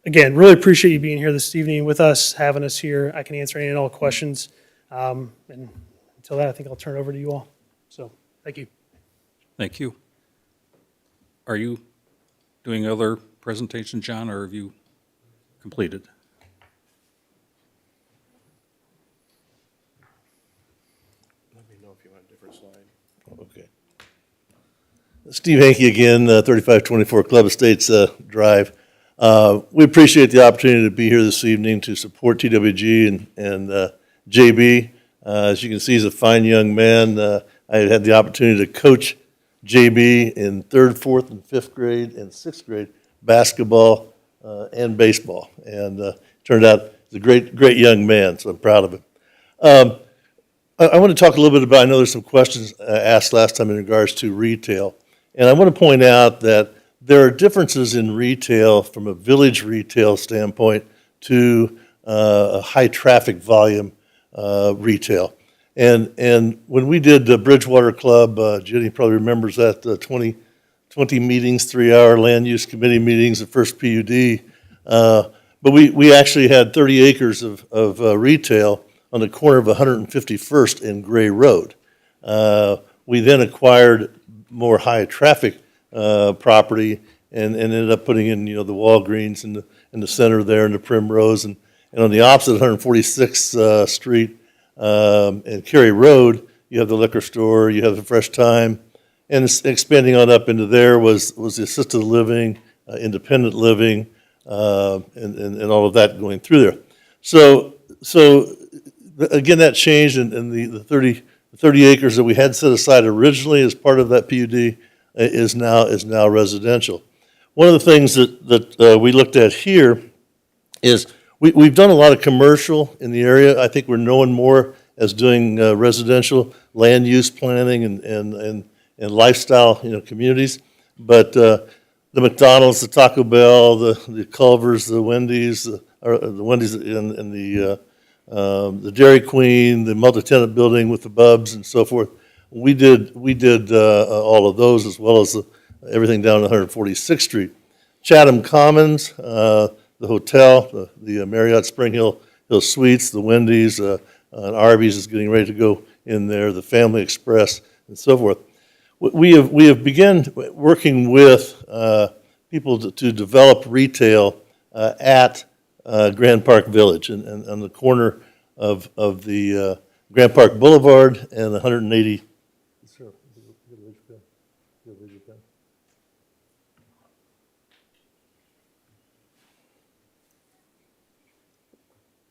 again, really appreciate you being here this evening with us, having us here. I can answer any and all questions. And until that, I think I'll turn it over to you all. So thank you. Thank you. are you doing other presentations, John, or have you completed? Let me know if you want a different slide. Okay. Steve Hankey again, 3524 Club Estates Drive. We appreciate the opportunity to be here this evening to support TWG and JB. As you can see, he's a fine young man. I had the opportunity to coach JB in 3rd, 4th, and 5th grade and 6th grade basketball and baseball. And turned out he's a great young man, so I'm proud of him. I want to talk a little bit about, I know there's some questions asked last time in regards to retail. And I want to point out that there are differences in retail from a village retail standpoint to a high traffic volume retail. And when we did the Bridgewater Club, Jenny probably remembers that, 20 meetings, 3-hour land use committee meetings, the first PUD. But we actually had 30 acres of retail on the corner of 151st and Gray Road. We then acquired more high traffic property and ended up putting in, the Walgreens in the center there and the Primrose. And on the opposite 146th Street and Cary Road, you have the liquor store, you have the Fresh Time. And expanding on up into there was the assisted living, independent living, and all of that going through there. So again, that changed, and the 30 acres that we had set aside originally as part of that PUD is now residential. One of the things that we looked at here is we've done a lot of commercial in the area. I think we're known more as doing residential land use planning and lifestyle, communities. But the McDonald's, the Taco Bell, the Culver's, the Wendy's, the Wendy's and the Dairy Queen, the multi-tenant building with the Bubs and so forth. We did all of those, as well as everything down 146th Street. Chatham Commons, the hotel, the Marriott Spring Hill Suites, the Wendy's, and Arby's is getting ready to go in there, the Family Express, and so forth. We have begun working with people to develop retail at Grand Park Village and on the corner of the Grand Park Boulevard and 180.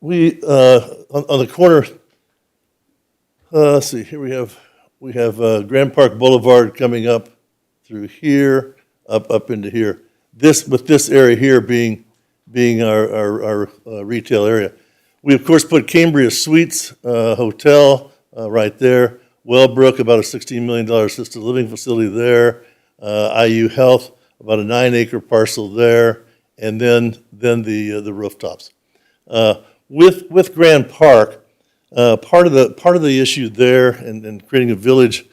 We on the corner. Let's see. Here we have Grand Park Boulevard coming up through here, up into here. With this area here being our retail area. We, of course, put Cambria Suites Hotel right there. Wellbrook, about a $16 million assisted living facility there. IU Health, about a 9-acre parcel there. And then the rooftops. With Grand Park, part of the issue there and creating a village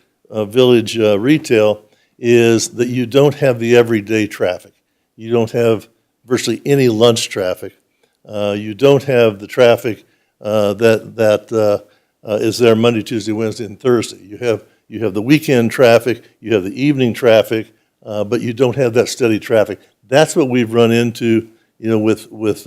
retail is that you don't have the everyday traffic. You don't have virtually any lunch traffic. You don't have the traffic that is there Monday, Tuesday, Wednesday, and Thursday. You have the weekend traffic, you have the evening traffic, but you don't have that steady traffic. That's what we've run into, with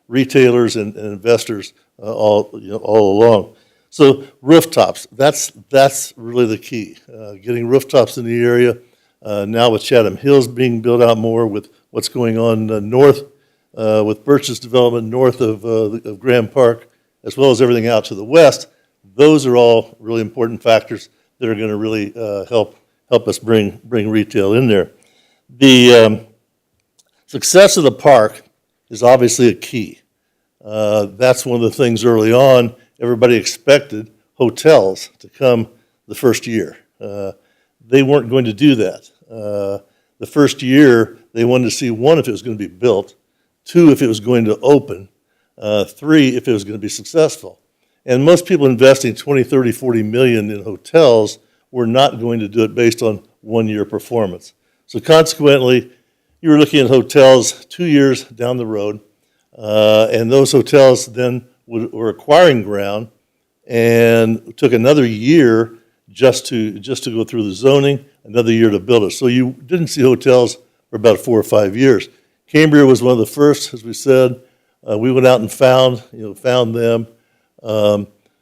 retailers and investors all along. So rooftops, that's really the key. Getting rooftops in the area. Now with Chatham Hills being built out more, with what's going on north, with Birch's development north of Grand Park, as well as everything out to the west, those are all really important factors that are going to really help us bring retail in there. The success of the park is obviously a key. That's one of the things early on, everybody expected hotels to come the first year. They weren't going to do that. The first year, they wanted to see, 1, if it was going to be built, 2, if it was going to open, 3, if it was going to be successful. And most people investing 20, 30, 40 million in hotels were not going to do it based on 1-year performance. So consequently, you were looking at hotels 2 years down the road, and those hotels then were acquiring ground and took another year just to go through the zoning, another year to build it. So you didn't see hotels for about 4 or 5 years. Cambria was one of the first, as we said. We went out and found them.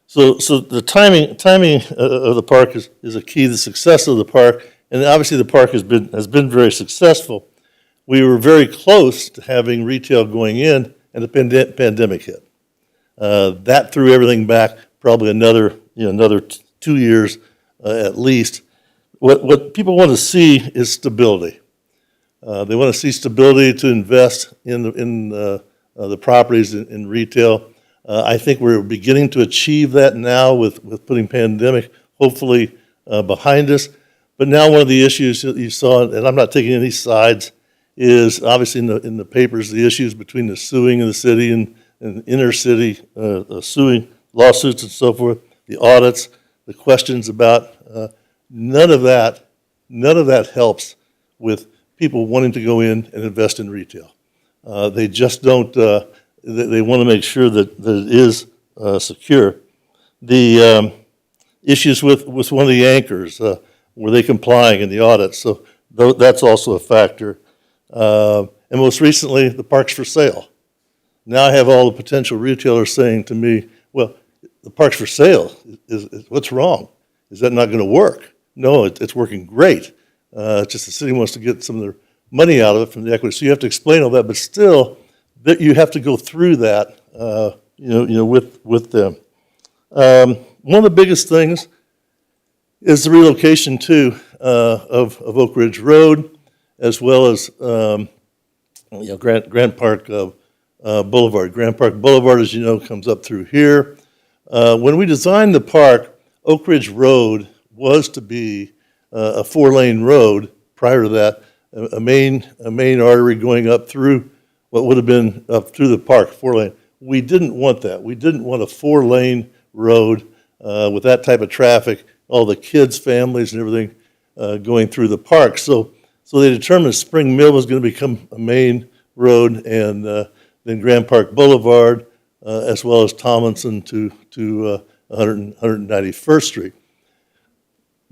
So the timing of the park is a key. The success of the park, and obviously the park has been very successful. We were very close to having retail going in, and the pandemic hit. That threw everything back probably another 2 years at least. What people want to see is stability. They want to see stability to invest in the properties in retail. I think we're beginning to achieve that now with putting pandemic hopefully behind us. But now one of the issues that you saw, and I'm not taking any sides, is obviously in the papers, the issues between the suing in the city and inner city suing lawsuits and so forth, the audits, the questions about none of that helps with people wanting to go in and invest in retail. They just don't. They want to make sure that it is secure. The issues with one of the anchors, were they complying in the audits? So that's also a factor. And most recently, the park's for sale. Now I have all the potential retailers saying to me, well, the park's for sale. What's wrong? Is that not going to work? No, it's working great. It's just the city wants to get some of their money out of it from the equity. So you have to explain all that, but still, that you have to go through that, with them. One of the biggest things is the relocation too of Oak Ridge Road, as well as Grant Park Boulevard. Grant Park Boulevard, as you know, comes up through here. When we designed the park, Oak Ridge Road was to be a 4-lane road. Prior to that, a main artery going up through what would have been up through the park, 4-lane. We didn't want that. We didn't want a 4-lane road with that type of traffic, all the kids, families, and everything going through the park. So they determined Spring Mill was going to become a main road, and then Grand Park Boulevard, as well as Tomlinson to 191st Street.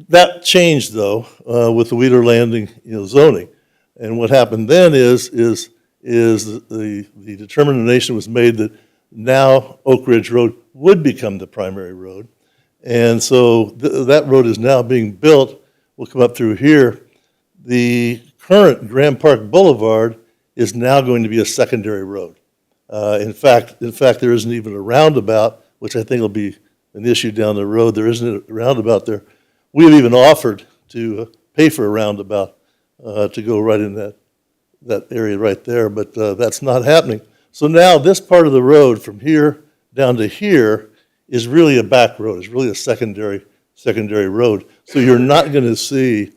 That changed though with the Wheeler Landing zoning, and what happened then is the determination was made that now Oak Ridge Road would become the primary road, and so that road is now being built. We'll come up through here. The current Grand Park Boulevard is now going to be a secondary road. In fact, there isn't even a roundabout, which I think will be an issue down the road. There isn't a roundabout there. We have even offered to pay for a roundabout to go right in that area right there, but that's not happening. So now this part of the road from here down to here is really a back road. It's really a secondary road. So you're not going to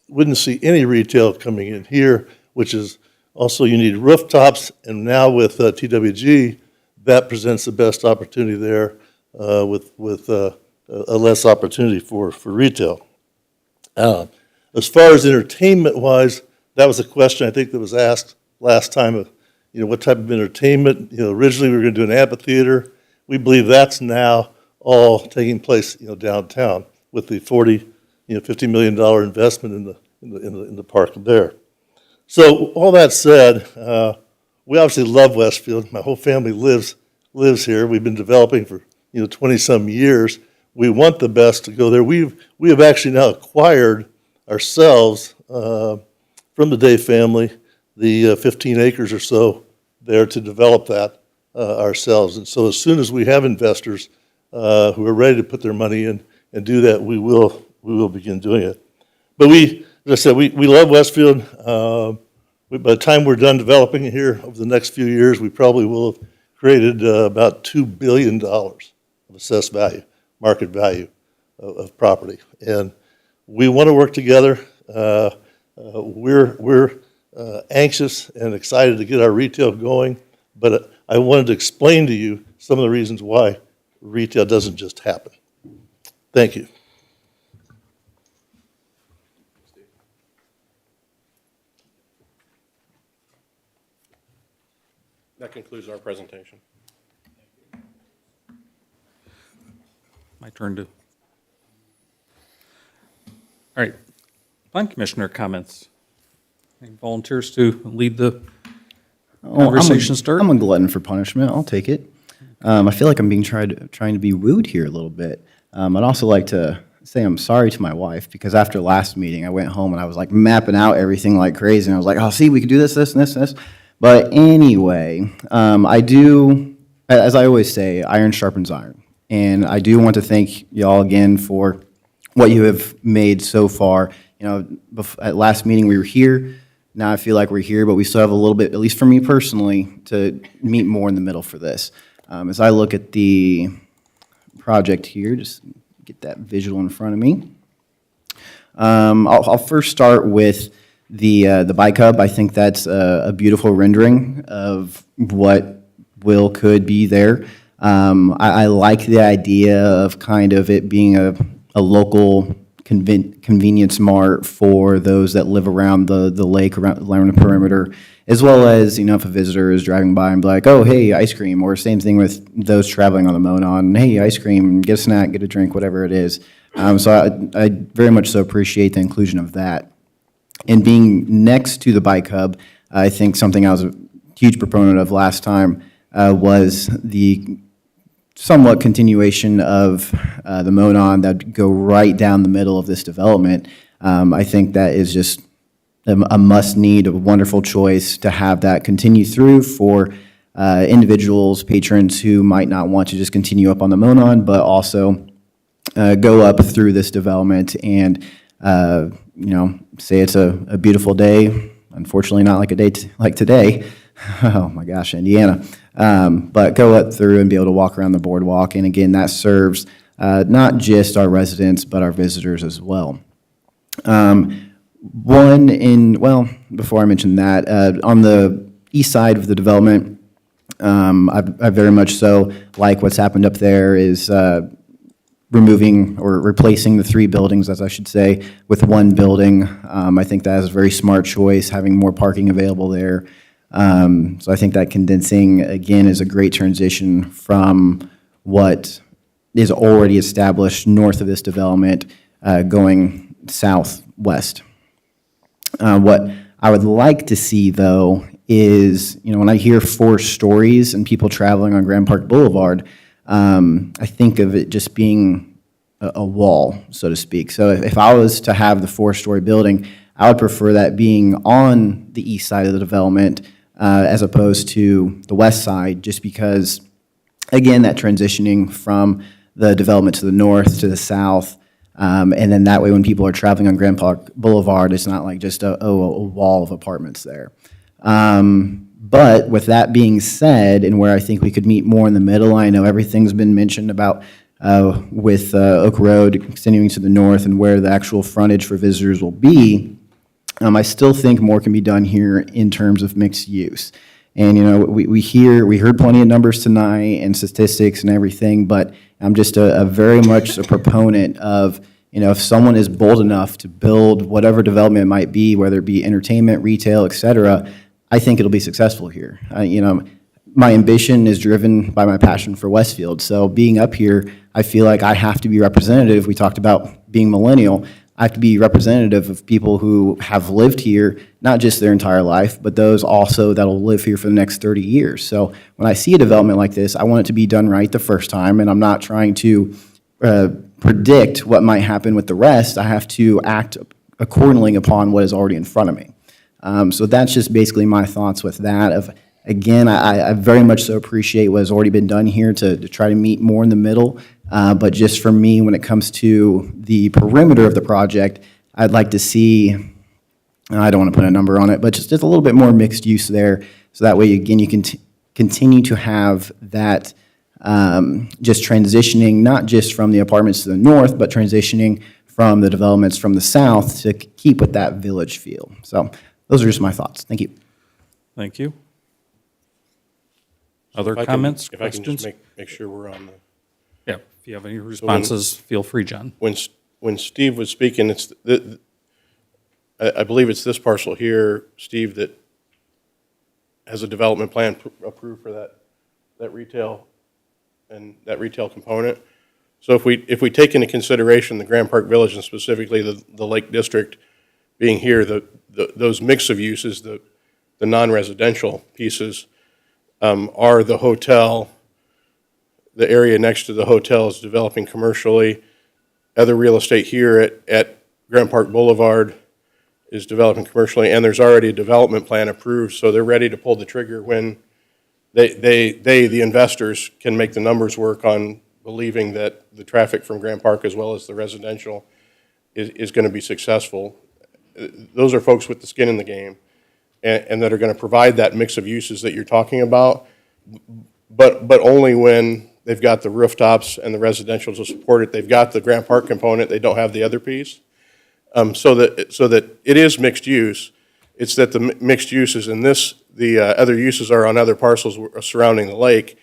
wouldn't see any retail coming in here, which is also you need rooftops, and now with TWG, that presents the best opportunity there with a less opportunity for retail. As far as entertainment-wise, that was a question I think that was asked last time of, what type of entertainment. Originally we were going to do an amphitheater. We believe that's now all taking place, downtown with the $50 million investment in the park there. So all that said, we obviously love Westfield. My whole family lives here. We've been developing for 20-some years. We want the best to go there. We have actually now acquired ourselves from the Day family the 15 acres or so there to develop that ourselves. And so as soon as we have investors who are ready to put their money in and do that, we will begin doing it. But as I said, we love Westfield. By the time we're done developing it here over the next few years, we probably will have created about $2 billion of assessed value, market value of property. And we want to work together. We're anxious and excited to get our retail going, but I wanted to explain to you some of the reasons why retail doesn't just happen. Thank you. That concludes our presentation. My turn to. All right. Plan Commissioner comments. Any volunteers to lead the conversation start? I'm a glutton for punishment. I'll take it. I feel like I'm being trying to be rude here a little bit. I'd also like to say I'm sorry to my wife because after last meeting, I went home and I was like mapping out everything like crazy. And I was like, oh, see, we could do this, this, and this, and this. But anyway, I do, as I always say, iron sharpens iron. And I do want to thank y'all again for what you have made so far. You know, at last meeting, we were here. Now I feel like we're here, but we still have a little bit, at least for me personally, to meet more in the middle for this. As I look at the project here, just get that visual in front of me. I'll first start with the bike hub. I think that's a beautiful rendering of what could be there. I like the idea of kind of it being a local convenience mart for those that live around the lake, around the perimeter, as well as, you know, if a visitor is driving by and be like, oh, hey, ice cream, or same thing with those traveling on the Monon, hey, ice cream, get a snack, get a drink, whatever it is. So I very much so appreciate the inclusion of that. And being next to the bike hub, I think something I was a huge proponent of last time was the somewhat continuation of the Monon that would go right down the middle of this development. I think that is just a must-need, a wonderful choice to have that continue through for individuals, patrons who might not want to just continue up on the Monon, but also go up through this development and, you know, say it's a beautiful day. Unfortunately, not like a day like today. Oh my gosh, Indiana. But go up through and be able to walk around the boardwalk. And again, that serves not just our residents, but our visitors as well. Before I mention that, on the east side of the development, I very much so like what's happened up there is removing or replacing the 3 buildings, as I should say, with 1 building. I think that is a very smart choice, having more parking available there. So I think that condensing, again, is a great transition from what is already established north of this development going southwest. What I would like to see, though, is, you know, when I hear 4 stories and people traveling on Grand Park Boulevard, I think of it just being a wall, so to speak. So if I was to have the 4-story building, I would prefer that being on the east side of the development as opposed to the west side, just because, again, that transitioning from the development to the north to the south, and then that way when people are traveling on Grand Park Boulevard, it's not like just a wall of apartments there. But with that being said, and where I think we could meet more in the middle, I know everything's been mentioned about with Oak Road continuing to the north and where the actual frontage for visitors will be. I still think more can be done here in terms of mixed use. And, you know, we heard plenty of numbers tonight and statistics and everything, but I'm just a very much a proponent of, you know, if someone is bold enough to build whatever development it might be, whether it be entertainment, retail, et cetera, I think it'll be successful here. You know, my ambition is driven by my passion for Westfield. So being up here, I feel like I have to be representative. We talked about being millennial. I have to be representative of people who have lived here, not just their entire life, but those also that will live here for the next 30 years. So when I see a development like this, I want it to be done right the first time, and I'm not trying to predict what might happen with the rest. I have to act accordingly upon what is already in front of me. So that's just basically my thoughts with that. Again, I very much so appreciate what has already been done here to try to meet more in the middle. But just for me, when it comes to the perimeter of the project, I'd like to see, I don't want to put a number on it, but just a little bit more mixed use there. So that way, again, you can continue to have that just transitioning, not just from the apartments to the north, but transitioning from the developments from the south to keep with that village feel. So those are just my thoughts. Thank you. Thank you. Other comments, If I can questions? just make sure we're on the. Yeah, if you have any responses, feel free, John. When Steve was speaking, it's I believe it's this parcel here, Steve, that has a development plan approved for that retail and that retail component. So if we take into consideration the Grand Park Village and specifically the Lake District being here, those mix of uses, the non-residential pieces, are the hotel, the area next to the hotel is developing commercially. Other real estate here at Grand Park Boulevard is developing commercially, and there's already a development plan approved, so they're ready to pull the trigger when the investors, can make the numbers work on believing that the traffic from Grand Park as well as the residential is going to be successful. Those are folks with the skin in the game and that are going to provide that mix of uses that you're talking about, but only when they've got the rooftops and the residential to support it. They've got the Grand Park component, they don't have the other piece. So that it is mixed use. It's that the mixed uses in this, the other uses are on other parcels surrounding the lake.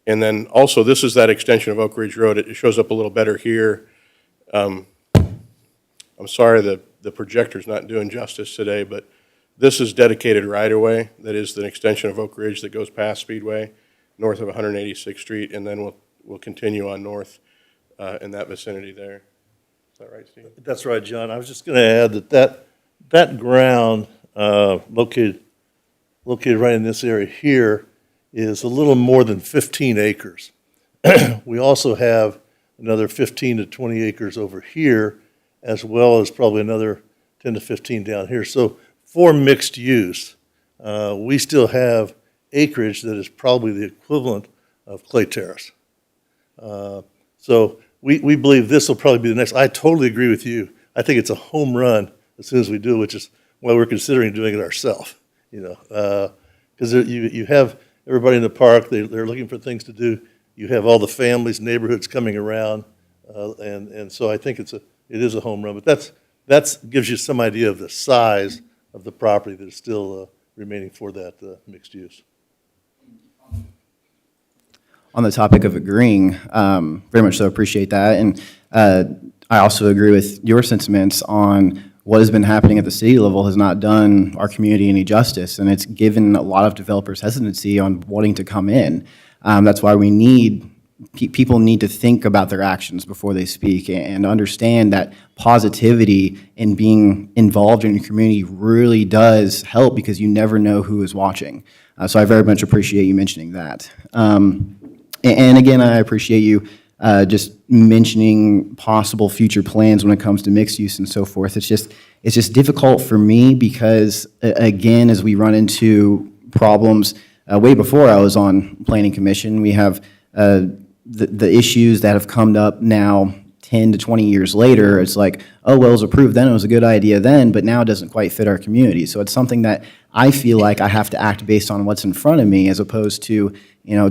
And then also, this is that extension of Oak Ridge Road. It shows up a little better here. I'm sorry the projector's not doing justice today, but this is dedicated right-of-way. That is the extension of Oak Ridge that goes past Speedway, north of 186th Street, and then we'll continue on north in that vicinity there. Is that right, Steve? That's right, John. I was just going to add that ground located right in this area here is a little more than 15 acres. We also have another 15 to 20 acres over here, as well as probably another 10 to 15 down here. So for mixed use, we still have acreage that is probably the equivalent of Clay Terrace. So we believe this will probably be the next. I totally agree with you. I think it's a home run as soon as we do, which is why we're considering doing it ourselves. Because you have everybody in the park, they're looking for things to do. You have all the families, neighborhoods coming around, and so I think it is a home run. But that gives you some idea of the size of the property that is still remaining for that mixed use. On the topic of agreeing, very much so appreciate that. And I also agree with your sentiments on what has been happening at the city level has not done our community any justice, and it's given a lot of developers hesitancy on wanting to come in. That's why we need, people need to think about their actions before they speak and understand that positivity and being involved in your community really does help because you never know who is watching. So I very much appreciate you mentioning that. And again, I appreciate you just mentioning possible future plans when it comes to mixed use and so forth. It's just difficult for me because, again, as we run into problems, way before I was on Planning Commission, we have the issues that have come up now 10 to 20 years later. It's like, oh, well, it was approved then, it was a good idea then, but now it doesn't quite fit our community. So it's something that I feel like I have to act based on what's in front of me as opposed to,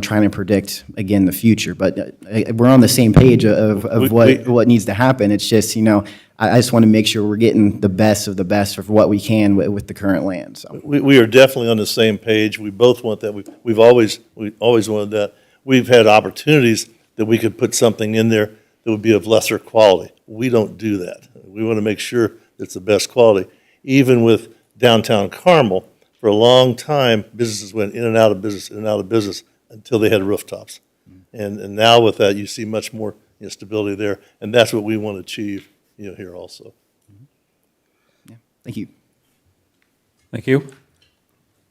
trying to predict, again, the future. But we're on the same page of what needs to happen. It's just, I just want to make sure we're getting the best of the best of what we can with the current land. So. We are definitely on the same page. We both want that. We've always wanted that. We've had opportunities that we could put something in there that would be of lesser quality. We don't do that. We want to make sure it's the best quality. Even with downtown Carmel, for a long time, businesses went in and out of business until they had rooftops. And now with that, you see much more stability there, and that's what we want to achieve here also. Yeah. Thank you. Thank you.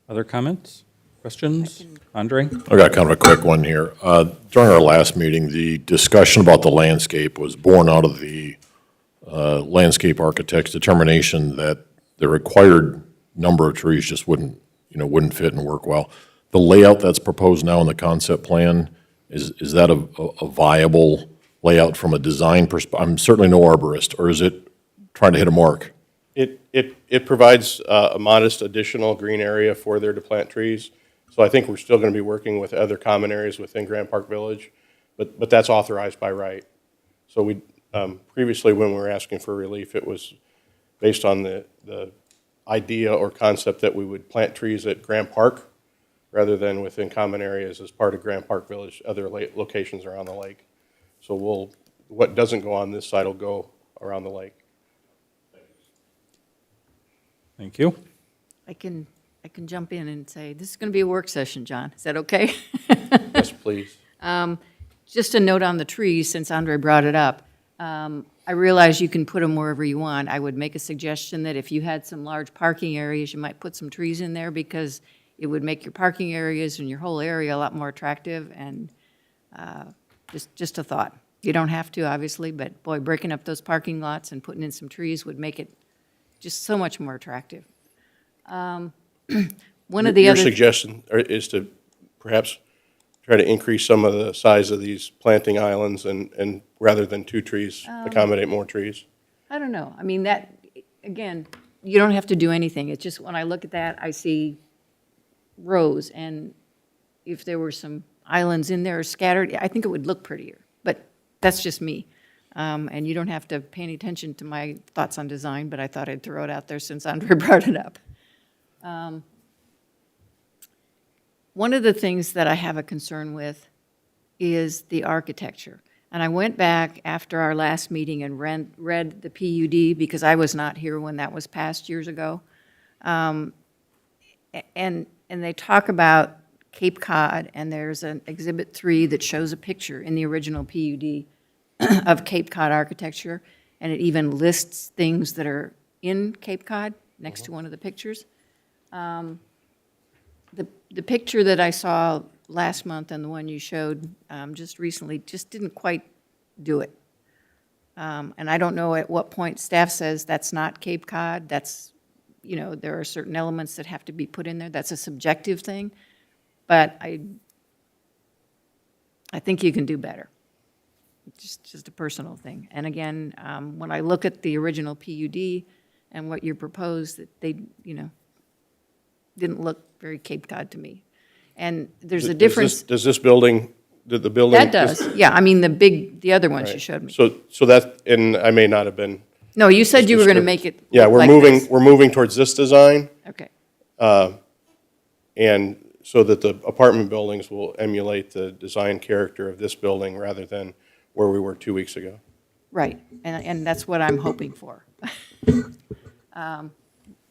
Other comments, questions? Andre? I got kind of a quick one here. During our last meeting, the discussion about the landscape was born out of the landscape architect's determination that the required number of trees just wouldn't fit and work well. The layout that's proposed now in the concept plan, is that a viable layout from a design perspective? I'm certainly no arborist, or is it trying to hit a mark? It provides a modest additional green area for there to plant trees. So I think we're still going to be working with other common areas within Grand Park Village, but that's authorized by right. So we previously, when we were asking for relief, it was based on the idea or concept that we would plant trees at Grand Park rather than within common areas as part of Grand Park Village, other locations around the lake. So what doesn't go on this side will go around the lake. Thank you. I can jump in and say, this is going to be a work session, John. Is that okay? Yes, please. just a note on the trees, since Andre brought it up. I realize you can put them wherever you want. I would make a suggestion that if you had some large parking areas, you might put some trees in there because it would make your parking areas and your whole area a lot more attractive, and just a thought. You don't have to, obviously, but boy, breaking up those parking lots and putting in some trees would make it just so much more attractive. One of the Your other. suggestion is to perhaps try to increase some of the size of these planting islands and rather than 2 trees, accommodate more trees? I don't know. I mean, that, again, you don't have to do anything. It's just when I look at that, I see rows, and if there were some islands in there scattered, I think it would look prettier. But that's just me. And you don't have to pay any attention to my thoughts on design, but I thought I'd throw it out there since Andre brought it up. One of the things that I have a concern with is the architecture. And I went back after our last meeting and read the PUD because I was not here when that was passed years ago. And they talk about Cape Cod, and there's an Exhibit 3 that shows a picture in the original PUD of Cape Cod architecture, and it even lists things that are in Cape Cod next to one of the pictures. The picture that I saw last month and the one you showed just recently just didn't quite do it. And I don't know at what point staff says that's not Cape Cod, that's, you know, there are certain elements that have to be put in there, that's a subjective thing, but I think you can do better. Just a personal thing. And again, when I look at the original PUD and what you proposed, that they, you know, didn't look very Cape Cod to me. And there's a difference. Does this building, the building? That does, yeah. I mean, the other ones you showed me. So that, and I may not have been. No, you said you were going to make it Yeah, look we're like moving, this. we're moving towards this design. Okay, And so that the apartment buildings will emulate the design character of this building rather than where we were 2 weeks ago. right. And that's what I'm hoping for.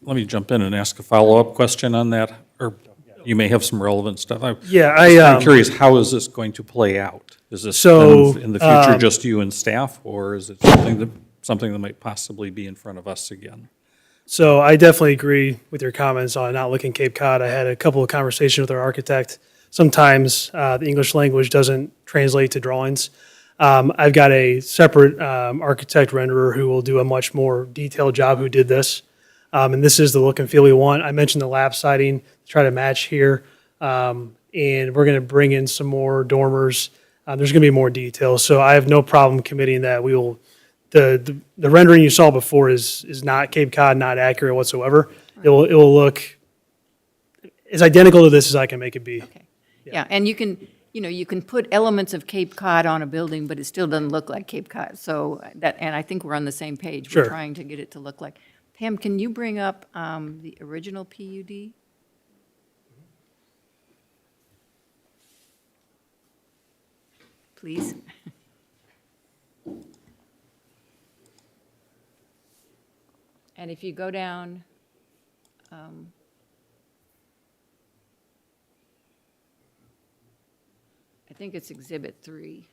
Let me jump in and ask a follow-up question on that, or you may have some relevant stuff. Yeah, I'm curious, how is this going to play out? Is this So, then in the future just you and staff, or is it something that might possibly be in front of us again? So I definitely agree with your comments on not looking Cape Cod. I had a couple of conversations with our architect. Sometimes the English language doesn't translate to drawings. I've got a separate architect renderer who will do a much more detailed job who did this. And this is the look and feel we want. I mentioned the lap siding to try to match here. And we're going to bring in some more dormers. There's going to be more details. So I have no problem committing that we will. The rendering you saw before is not Cape Cod, not accurate whatsoever. It will look as identical to this as I can make it be. Okay. Yeah, and you can put elements of Cape Cod on a building, but it still doesn't look like Cape Cod. So and I think we're on the same page. Sure. We're trying to get it to look like. Pam, can you bring up the original PUD? Please. And if you go down, I think it's Exhibit 3.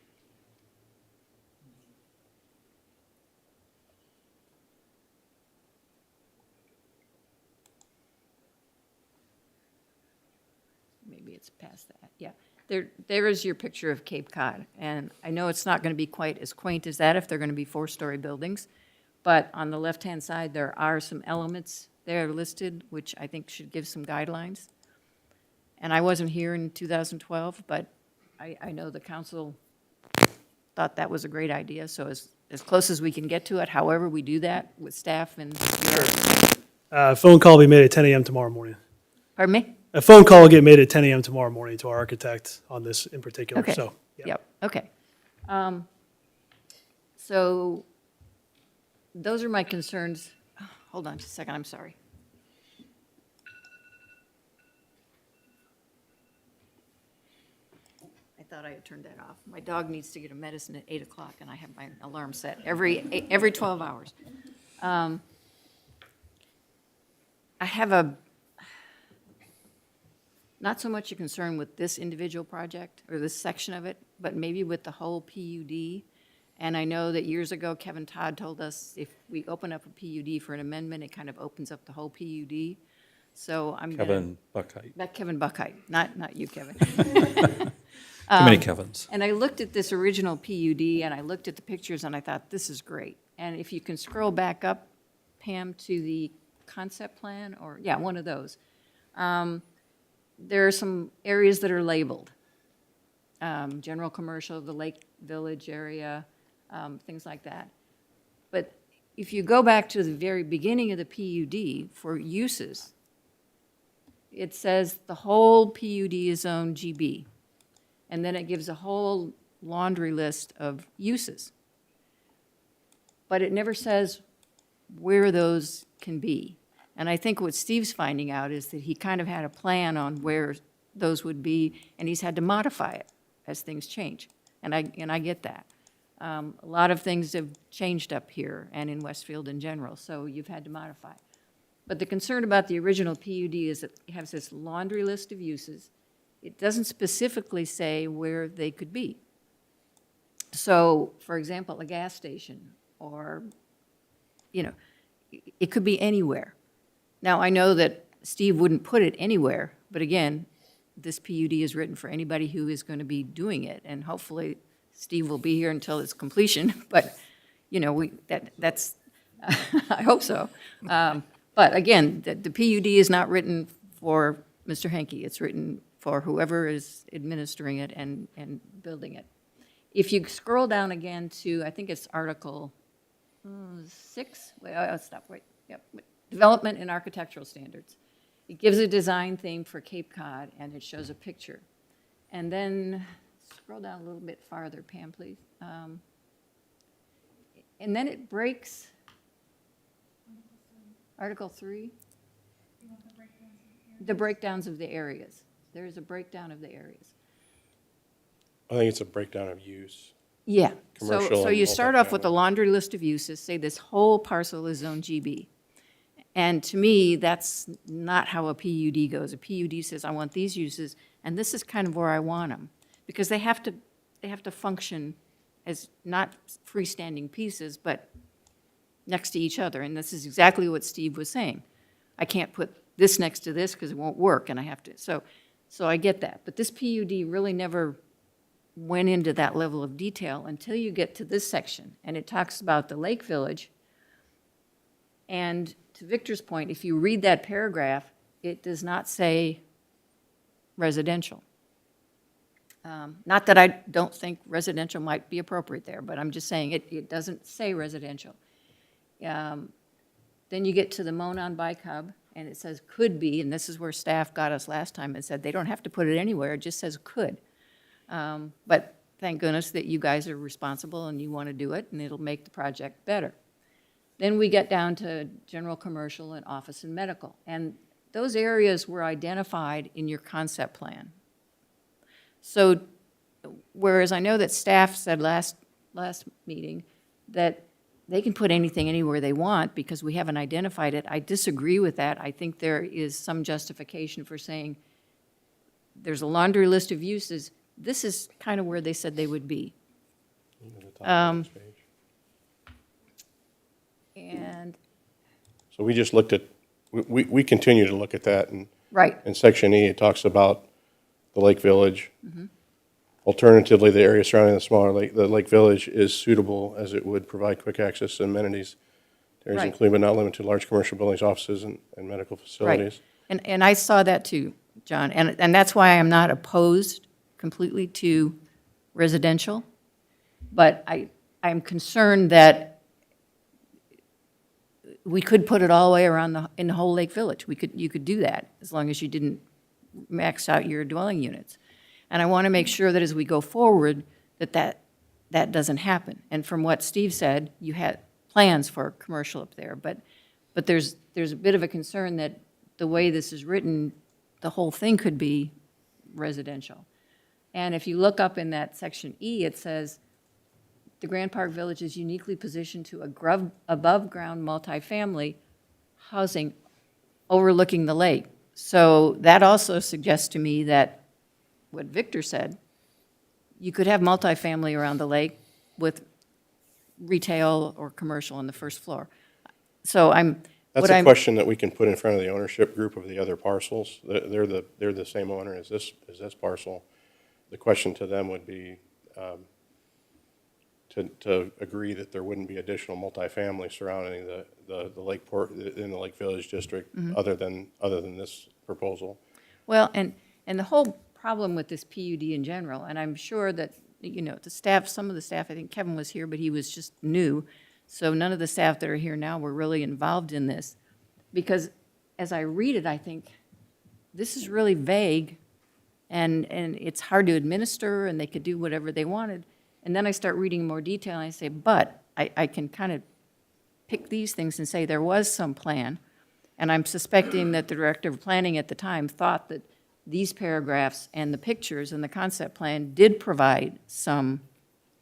Maybe it's past that, yeah. There is your picture of Cape Cod, and I know it's not going to be quite as quaint as that if they're going to be 4-story buildings, but on the left-hand side, there are some elements there listed, which I think should give some guidelines. And I wasn't here in 2012, but I know the council thought that was a great idea, so as close as we can get to it, however we do that with staff and. Phone call will be made at 10 a.m. tomorrow morning. Pardon me? A phone call will get made at 10 a.m. tomorrow morning to our architect on this in particular. Okay. So, yeah. Yep, okay. So those are my concerns. Hold on just a second, I'm sorry. I thought I had turned that off. My dog needs to get a medicine at 8 o'clock, and I have my alarm set every 12 hours. I have not so much a concern with this individual project or this section of it, but maybe with the whole PUD. And I know that years ago, Kevin Todd told us if we open up a PUD for an amendment, it kind of opens up the whole PUD. So I'm gonna. Kevin Buckheit. Not Kevin Buckheit, not you, Kevin. Too many Kevins. And I looked at this original PUD, and I looked at the pictures, and I thought, this is great. And if you can scroll back up, Pam, to the concept plan, or, yeah, one of those. There are some areas that are labeled. General commercial, the Lake Village area, things like that. But if you go back to the very beginning of the PUD for uses, it says the whole PUD is zone GB. And then it gives a whole laundry list of uses. But it never says where those can be. And I think what Steve's finding out is that he kind of had a plan on where those would be, and he's had to modify it as things change. And I get that. A lot of things have changed up here and in Westfield in general, so you've had to modify. But the concern about the original PUD is that it has this laundry list of uses. It doesn't specifically say where they could be. So, for example, a gas station, or, you know, it could be anywhere. Now, I know that Steve wouldn't put it anywhere, but again, this PUD is written for anybody who is going to be doing it, and hopefully Steve will be here until its completion, but, you know, that's, I hope so. But again, the PUD is not written for Mr. Henke, it's written for whoever is administering it and building it. If you scroll down again to, I think it's Article 6, wait, I'll stop, wait, yep, Development and Architectural Standards. It gives a design theme for Cape Cod, and it shows a picture. And then scroll down a little bit farther, Pam, please. And then it breaks, Article 3, the breakdowns of the areas. There's a breakdown of the areas. I think it's a breakdown of use. Yeah, Commercial so and you start off with a multifamily. laundry list of uses, say this whole parcel is zone GB. And to me, that's not how a PUD goes. A PUD says, I want these uses, and this is kind of where I want them. Because they have to function as not freestanding pieces, but next to each other. And this is exactly what Steve was saying. I can't put this next to this because it won't work, and I have to. So I get that. But this PUD really never went into that level of detail until you get to this section. And it talks about the Lake Village. And to Victor's point, if you read that paragraph, it does not say residential. Not that I don't think residential might be appropriate there, but I'm just saying it doesn't say residential. Then you get to the Monon Bike Hub, and it says could be, and this is where staff got us last time and said they don't have to put it anywhere, it just says could. But thank goodness that you guys are responsible and you want to do it, and it'll make the project better. Then we get down to general commercial and office and medical, and those areas were identified in your concept plan. So whereas I know that staff said last meeting that they can put anything anywhere they want because we haven't identified it, I disagree with that. I think there is some justification for saying there's a laundry list of uses. This is kind of where they said they would be. And So we just looked at, we continue to look at that, and right. in Section E, it talks about the Lake Village. Alternatively, the area surrounding the smaller lake, the Lake Village is suitable as it would provide quick access to amenities. Areas Right. include but not limited to large commercial buildings, offices, and medical facilities. Right. And I saw that too, John, and that's why I'm not opposed completely to residential, but I'm concerned that we could put it all the way around in the whole Lake Village. You could do that as long as you didn't max out your dwelling units. And I want to make sure that as we go forward, that doesn't happen. And from what Steve said, you had plans for commercial up there, but there's a bit of a concern that the way this is written, the whole thing could be residential. And if you look up in that section E, it says, the Grand Park Village is uniquely positioned to above-ground multifamily housing overlooking the lake. So that also suggests to me that what Victor said, you could have multifamily around the lake with retail or commercial on the first floor. So That's a question that we can put in front of the ownership group of the other parcels. They're the same owner as this parcel. The question to them would be to agree that there wouldn't be additional multifamily surrounding the lake port, in the Lake Village District, other than this proposal. Well, and the whole problem with this PUD in general, and I'm sure that, the staff, some of the staff, I think Kevin was here, but he was just new, so none of the staff that are here now were really involved in this. Because as I read it, I think, this is really vague, and it's hard to administer, and they could do whatever they wanted. And then I start reading more detail, and I say, but I can kind of pick these things and say there was some plan. And I'm suspecting that the director of planning at the time thought that these paragraphs and the pictures and the concept plan did provide some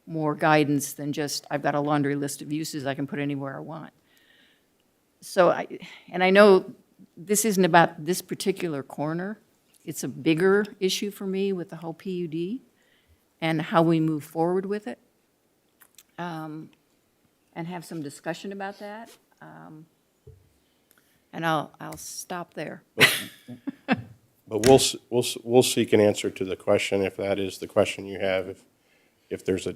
more guidance than just, I've got a laundry list of uses I can put anywhere I want. So I know this isn't about this particular corner. It's a bigger issue for me with the whole PUD and how we move forward with it, and have some discussion about that. And I'll stop there. But we'll seek an answer to the question, if that is the question you have, if the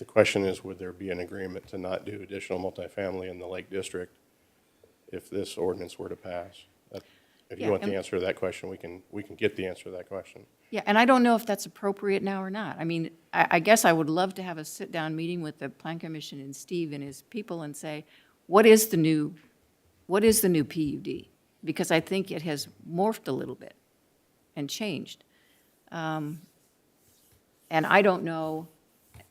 question is, would there be an agreement to not do additional multifamily in the Lake District if this ordinance were to pass? If you want the answer to that question, we can get the answer to that question. Yeah, and I don't know if that's appropriate now or not. I mean, I guess I would love to have a sit-down meeting with the Plan Commission and Steve and his people and say, what is the new PUD? Because I think it has morphed a little bit and changed. And I don't know,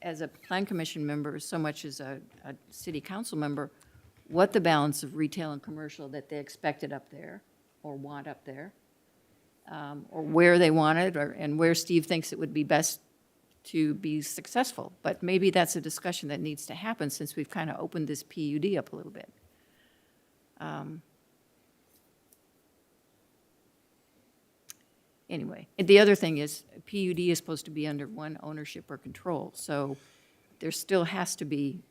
as a Plan Commission member, so much as a city council member, what the balance of retail and commercial that they expected up there or want up there, or where they want it, and where Steve thinks it would be best to be successful. But maybe that's a discussion that needs to happen since we've kind of opened this PUD up a little bit. Anyway, the other thing is, PUD is supposed to be under one ownership or control, so there still has to be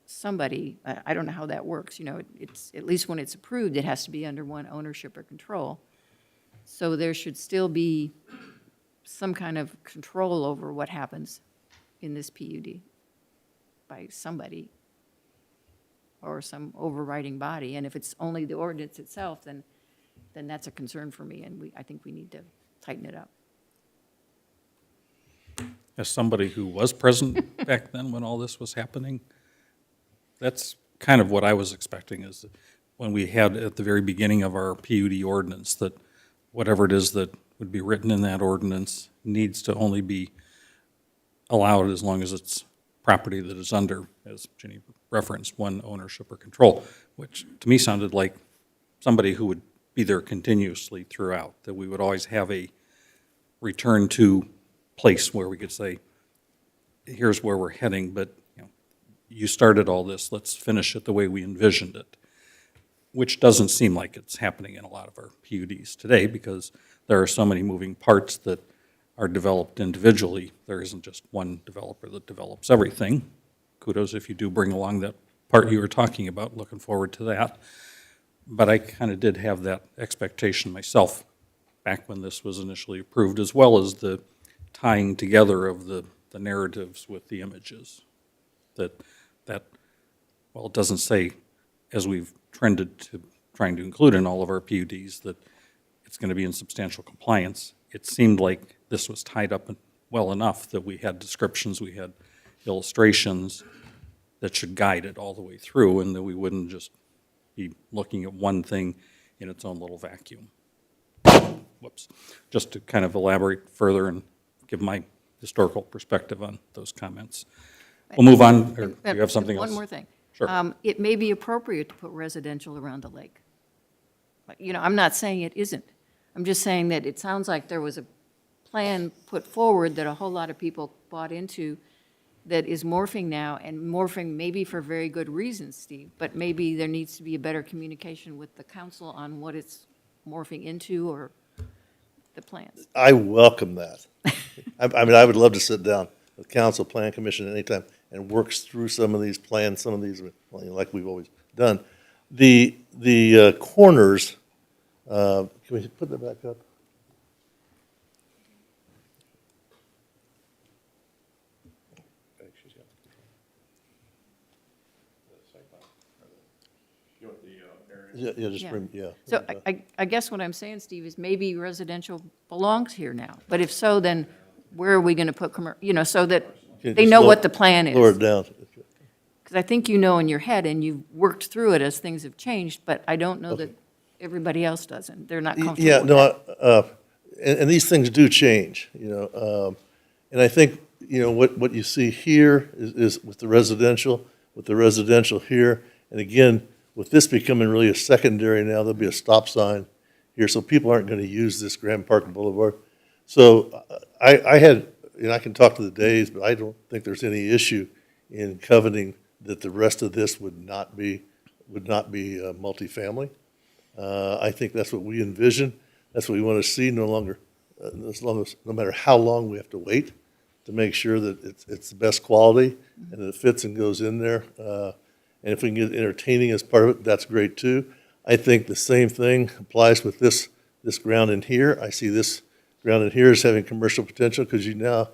somebody, I don't know how that works, it's, at least when it's approved, it has to be under one ownership or control. So there should still be some kind of control over what happens in this PUD by somebody or some overriding body. And if it's only the ordinance itself, then that's a concern for me, and I think we need to tighten it up. As somebody who was present back then when all this was happening, that's kind of what I was expecting, is that when we had at the very beginning of our PUD ordinance, that whatever it is that would be written in that ordinance needs to only be allowed as long as it's property that is under, as Jenny referenced, one ownership or control, which to me sounded like somebody who would be there continuously throughout, that we would always have a return to place where we could say, here's where we're heading, but you started all this, let's finish it the way we envisioned it, which doesn't seem like it's happening in a lot of our PUDs today, because there are so many moving parts that are developed individually. There isn't just one developer that develops everything. Kudos if you do bring along that part you were talking about, looking forward to that. But I kind of did have that expectation myself back when this was initially approved, as well as the tying together of the narratives with the images. That, well, it doesn't say, as we've trended to trying to include in all of our PUDs, that it's going to be in substantial compliance. It seemed like this was tied up well enough that we had descriptions, we had illustrations that should guide it all the way through, and that we wouldn't just be looking at one thing in its own little vacuum. Whoops. Just to kind of elaborate further and give my historical perspective on those comments. We'll move on, or do you have something else? One more thing. Sure. It may be appropriate to put residential around the lake. I'm not saying it isn't. I'm just saying that it sounds like there was a plan put forward that a whole lot of people bought into, that is morphing now, and morphing maybe for very good reasons, Steve, but maybe there needs to be a better communication with the council on what it's morphing into or the plans. I welcome that. I mean, I would love to sit down with council, plan commission anytime and work through some of these plans, some of these, like we've always done. The corners, can we put that back up? Yeah, just Yeah. bring, yeah. So I guess what I'm saying, Steve, is maybe residential belongs here now. But if so, then where are we going to put so that Okay, they just know lower- what the plan is? Lower it down. Because I think you know in your head, and you've worked through it as things have changed, but I don't know that everybody else doesn't. They're not comfortable Yeah, with no, that. and these things do change, and I think, what you see here is with the residential here, and again, with this becoming really a secondary now, there'll be a stop sign here, so people aren't gonna use this Grand Park Boulevard. So I had, I can talk to the days, but I don't think there's any issue in coveting that the rest of this would not be multifamily. I think that's what we envision. That's what we want to see, no matter how long we have to wait to make sure that it's the best quality and that it fits and goes in there. And if we can get entertaining as part of it, that's great too. I think the same thing applies with this ground in here. I see this ground in here as having commercial potential because now,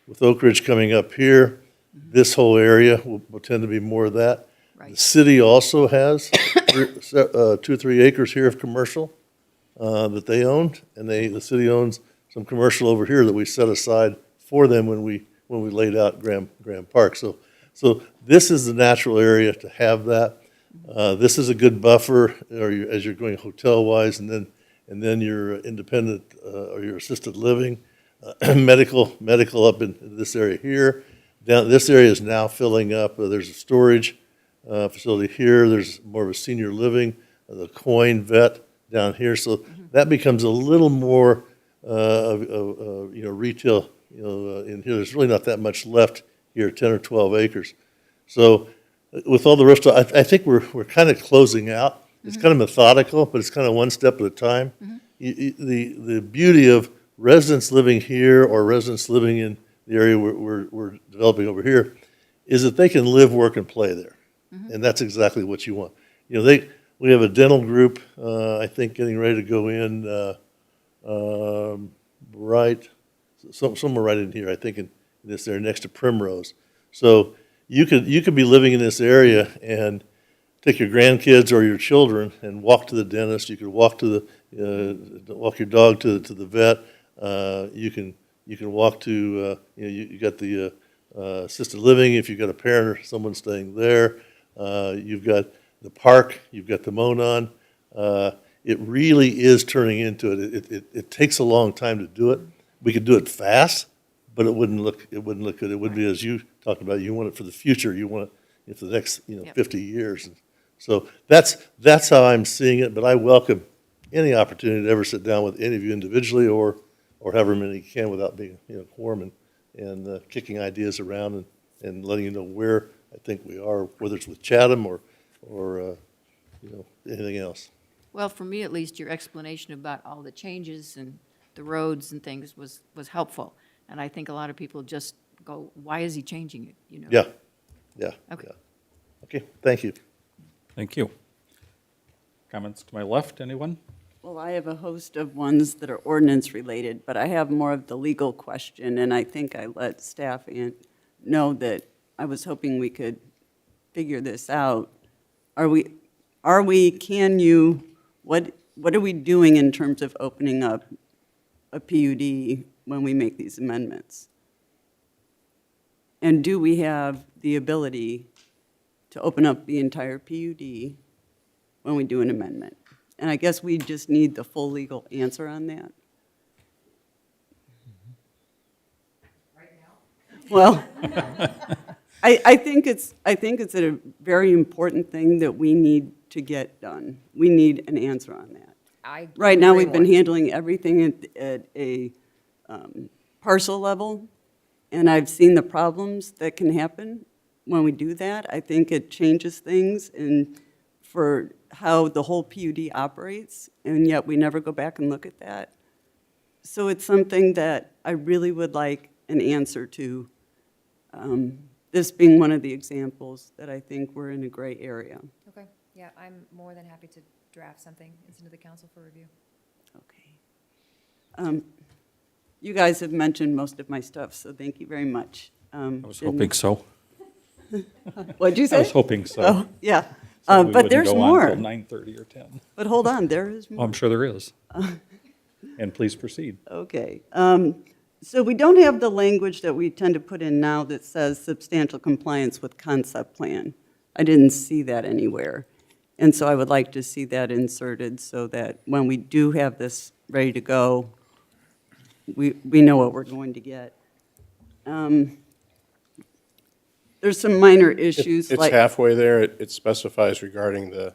with Oak Ridge coming up here, this whole area will tend to be more of that. Right. The city also has 2 or 3 acres here of commercial that they own, and the city owns some commercial over here that we set aside for them when we laid out Grand Park. So this is the natural area to have that. This is a good buffer, as you're going hotel-wise, and then your independent or your assisted living, medical up in this area here. Down this area is now filling up. There's a storage facility here. There's more of a senior living, the Coin Vet down here. So that becomes a little more retail. In here, there's really not that much left here, 10 or 12 acres. So with all the rest of it, I think we're kind of closing out. It's kind of methodical, but it's kind of one step at a time. The beauty of residents living here or residents living in the area we're developing over here is that they can live, work, and play there. And that's exactly what you want. We have a dental group, I think, getting ready to go in somewhere right in here, I think in this area next to Primrose. So you could be living in this area and take your grandkids or your children and walk to the dentist. You could walk walk your dog to the vet. You can walk to you got the assisted living if you've got a parent or someone staying there. You've got the park. You've got the Monon. It really is turning into it. It takes a long time to do it. We could do it fast, but it wouldn't look good. It would be, as you talked about, you want it for the future. You want it for the next 50 years. And so that's how I'm seeing it. But I welcome any opportunity to ever sit down with any of you individually or however many you can without being quorum and kicking ideas around and letting you know where I think we are, whether it's with Chatham or anything else. Well, for me at least, your explanation about all the changes and the roads and things was helpful. And I think a lot of people just go, why is he changing it, Yeah. Okay. Okay, thank you. Thank you. Comments to my left, anyone? Well, I have a host of ones that are ordinance-related, but I have more of the legal question, and I think I let staff know that I was hoping we could figure this out. What are we doing in terms of opening up a PUD when we make these amendments? And do we have the ability to open up the entire PUD when we do an amendment? And I guess we just need the full legal answer on that. Right now? Well, I think it's a very important thing that we need to get done. We need an answer on that. Right now, we've been handling everything at a parcel level, And I've seen the problems that can happen when we do that. I think it changes things and for how the whole PUD operates, and yet we never go back and look at that. So it's something that I really would like an answer to, this being one of the examples that I think we're in a gray area. Okay, yeah, I'm more than happy to draft something and send to the council for review. Okay. You guys have mentioned most of my stuff, so thank you very much. I was hoping so. What'd you say? I was hoping so. Oh, yeah. So we But wouldn't there's go on more. till 9:30 or 10. But hold on, there is Oh, more. I'm sure there is. And please proceed. Okay. So we don't have the language that we tend to put in now that says substantial compliance with concept plan. I didn't see that anywhere. And so I would like to see that inserted so that when we do have this ready to go, we know what we're going to get. There's some minor issues It's like. halfway there. It specifies regarding the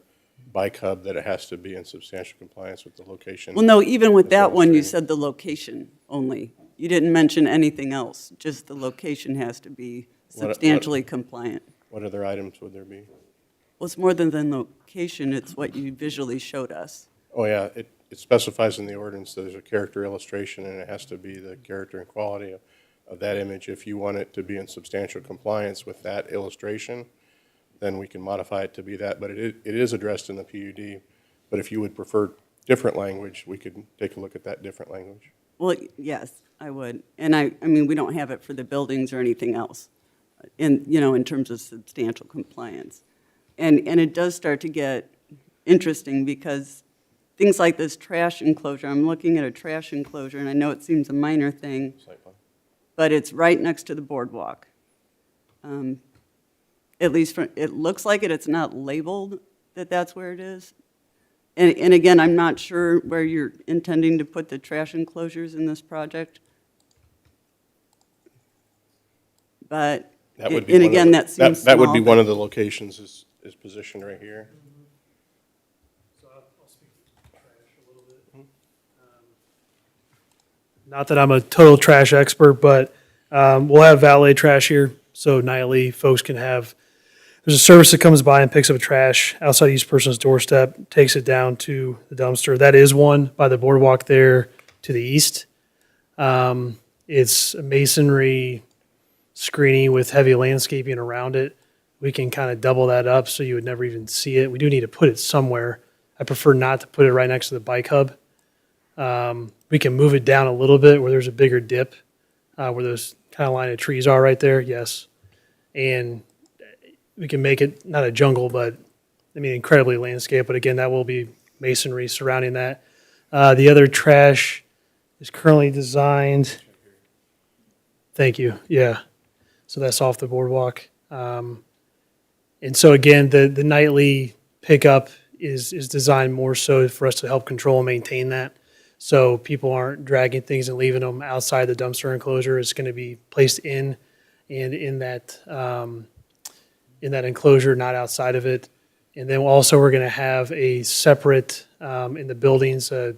bike hub that it has to be in substantial compliance with the location. Well, no, even with That's that what I'm one, you saying. said the location only. You didn't mention anything else, just the location has to be What- substantially compliant. What other items would there be? Well, it's more than the location, it's what you visually showed us. Oh, yeah, it specifies in the ordinance that there's a character illustration, and it has to be the character and quality of that image. If you want it to be in substantial compliance with that illustration, then we can modify it to be that, but it is addressed in the PUD. But if you would prefer different language, we could take a look at that different language. Well, yes, I would. And I mean, we don't have it for the buildings or anything else in terms of substantial compliance. And it does start to get interesting because things like this trash enclosure, I'm looking at a trash enclosure, and I know it seems a minor thing, Site plan. but it's right next to the boardwalk. At least it looks like it, it's not labeled that that's where it is. And again, I'm not sure where you're intending to put the trash enclosures in this project. But, That would be and one of again, the- that seems That would be small, one of the locations is positioned right here. So I'll speak to trash a little bit. Not that I'm a total trash expert, but we'll have valet trash here, so nightly folks can have, there's a service that comes by and picks up trash outside each person's doorstep, takes it down to the dumpster. That is one by the boardwalk there to the east. It's a masonry screening with heavy landscaping around it. We can kind of double that up so you would never even see it. We do need to put it somewhere. I prefer not to put it right next to the bike hub. We can move it down a little bit where there's a bigger dip, where those kind of line of trees are right there, yes. And we can make it not a jungle, but I mean incredibly landscaped. But again, that will be masonry surrounding that. The other trash is currently designed. Thank you. Yeah. So that's off the boardwalk. And so again, the nightly pickup is designed more so for us to help control and maintain that. So people aren't dragging things and leaving them outside the dumpster enclosure. It's going to be placed in that enclosure, not outside of it. And then also we're going to have a separate, in the buildings, a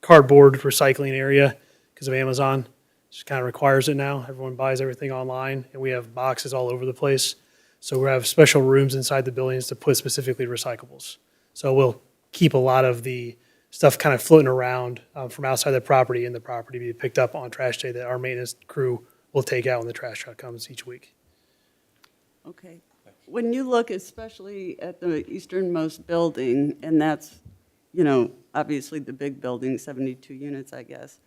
cardboard recycling area because of Amazon. Just kind of requires it now. Everyone buys everything online, and we have boxes all over the place. So we have special rooms inside the buildings to put specifically recyclables. So we'll keep a lot of the stuff kind of floating around from outside the property in the property to be picked up on trash day that our maintenance crew will take out when the trash truck comes each week. Okay. When you look especially at the easternmost building, and that's, obviously the big building, 72 units, I guess,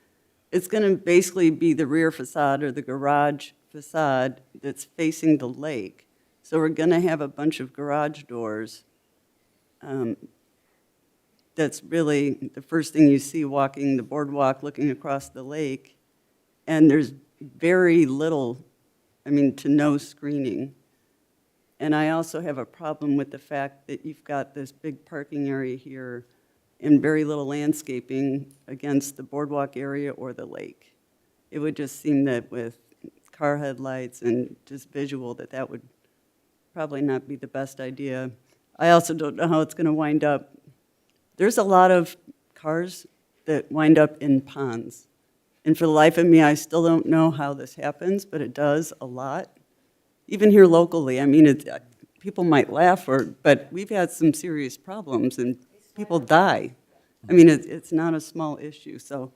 it's going to basically be the rear facade or the garage facade that's facing the lake. So we're going to have a bunch of garage doors. That's really the first thing you see walking the boardwalk, looking across the lake. And there's very little, to no screening. And I also have a problem with the fact that you've got this big parking area here and very little landscaping against the boardwalk area or the lake. It would just seem that with car headlights and just visual that would probably not be the best idea. I also don't know how it's going to wind up. There's a lot of cars that wind up in ponds And for the life of me, I still don't know how this happens, but it does a lot. Even here locally, I mean, people might laugh, but we've had some serious problems and people die. I mean, it's not a small issue. So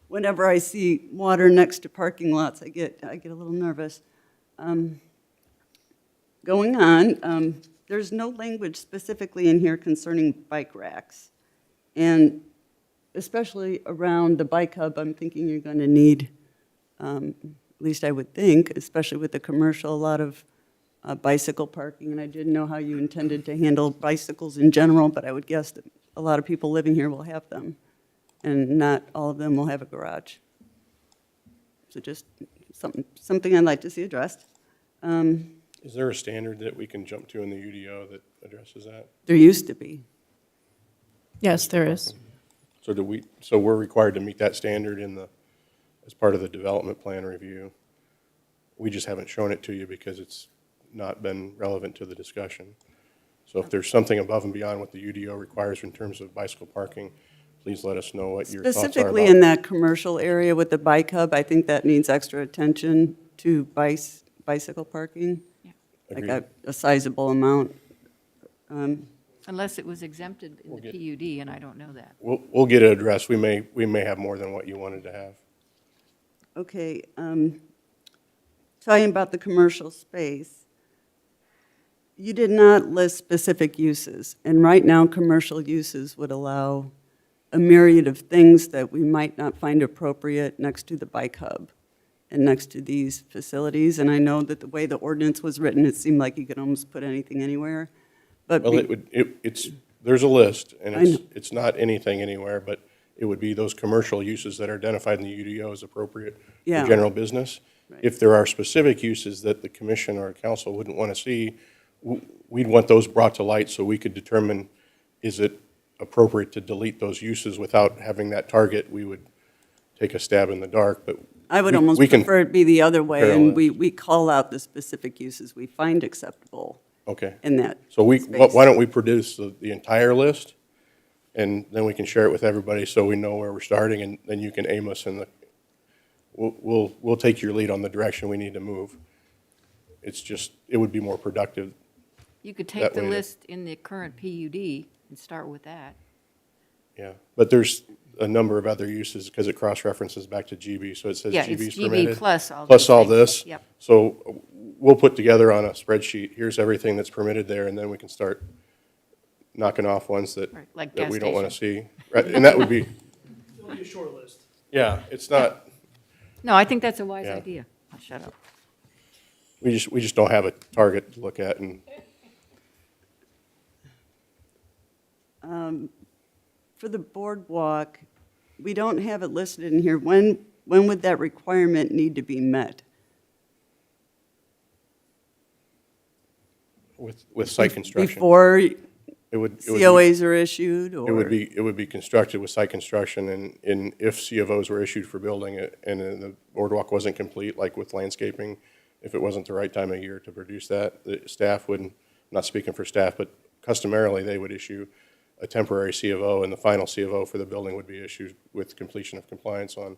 whenever I see water next to parking lots, I get a little nervous. Going on, there's no language specifically in here concerning bike racks. And especially around the bike hub, I'm thinking you're going to need, at least I would think, especially with the commercial, a lot of bicycle parking. And I didn't know how you intended to handle bicycles in general, but I would guess that a lot of people living here will have them. And not all of them will have a garage. So just something I'd like to see addressed. Is there a standard that we can jump to in the UDO that addresses that? There used to be. Yes, there is. So we're required to meet that standard as part of the development plan review. We just haven't shown it to you because it's not been relevant to the discussion. So if there's something above and beyond what the UDO requires in terms of bicycle parking, please let us know what your thoughts are about. Specifically in that commercial area with the bike hub, I think that needs extra attention to bicycle parking. Like a sizable amount. Unless it was exempted in the PUD, and I don't know that. We'll get it addressed. We may have more than what you wanted to have. Okay, talking about the commercial space, you did not list specific uses, and right now, commercial uses would allow a myriad of things that we might not find appropriate next to the bike hub and next to these facilities, and I know that the way the ordinance was written, it seemed like you could almost put anything anywhere, but... Well, there's a list, and it's not anything anywhere, but it would be those commercial uses that are identified in the UDO as appropriate for general business. Right. If there are specific uses that the commission or council wouldn't want to see, we'd want those brought to light so we could determine, is it appropriate to delete those uses without having that target? We would take a stab in the dark, but I would almost prefer it be the other way, and we call out the specific uses we find acceptable in that So space. why don't we produce the entire list, and then we can share it with everybody so we know where we're starting, and then you can aim us in the, we'll take your lead on the direction we need to move. It's just, it would be more productive. You could take the list in the current PUD and start with that. Yeah, but there's a number of other uses because it cross-references back to GB, so it says Yeah, GB it's is permitted. GB plus all Plus these all things. this. Yep. So we'll put together on a spreadsheet, here's everything that's permitted there, and then we can start knocking off ones that, Right, like that gas we don't want to see. Right, and that would be, It'll be a short list. yeah, it's not, No, I think that's a wise Yeah. idea. I'll shut up. we just don't have a target to look at, and For the boardwalk, we don't have it listed in here. When would that requirement need to be met? with site construction. Before It would be- COAs are issued, or? It would be constructed with site construction, and if CFOs were issued for building it, and then the boardwalk wasn't complete, like with landscaping, if it wasn't the right time of year to produce that, the staff wouldn't, not speaking for staff, but customarily, they would issue a temporary CFO, and the final CFO for the building would be issued with completion of compliance on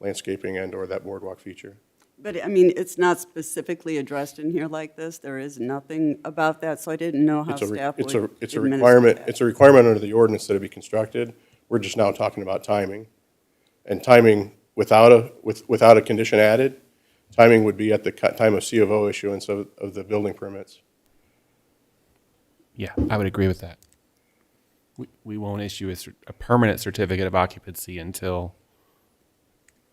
landscaping and/or that boardwalk feature. But, I mean, it's not specifically addressed in here like this. There is nothing about that, so I didn't know how staff would It's a administer requirement, that. it's a requirement under the ordinance that it be constructed. We're just now talking about timing. And timing without a condition added, timing would be at the time of CFO issuance of the building permits. Yeah, I would agree with that. We won't issue a permanent certificate of occupancy until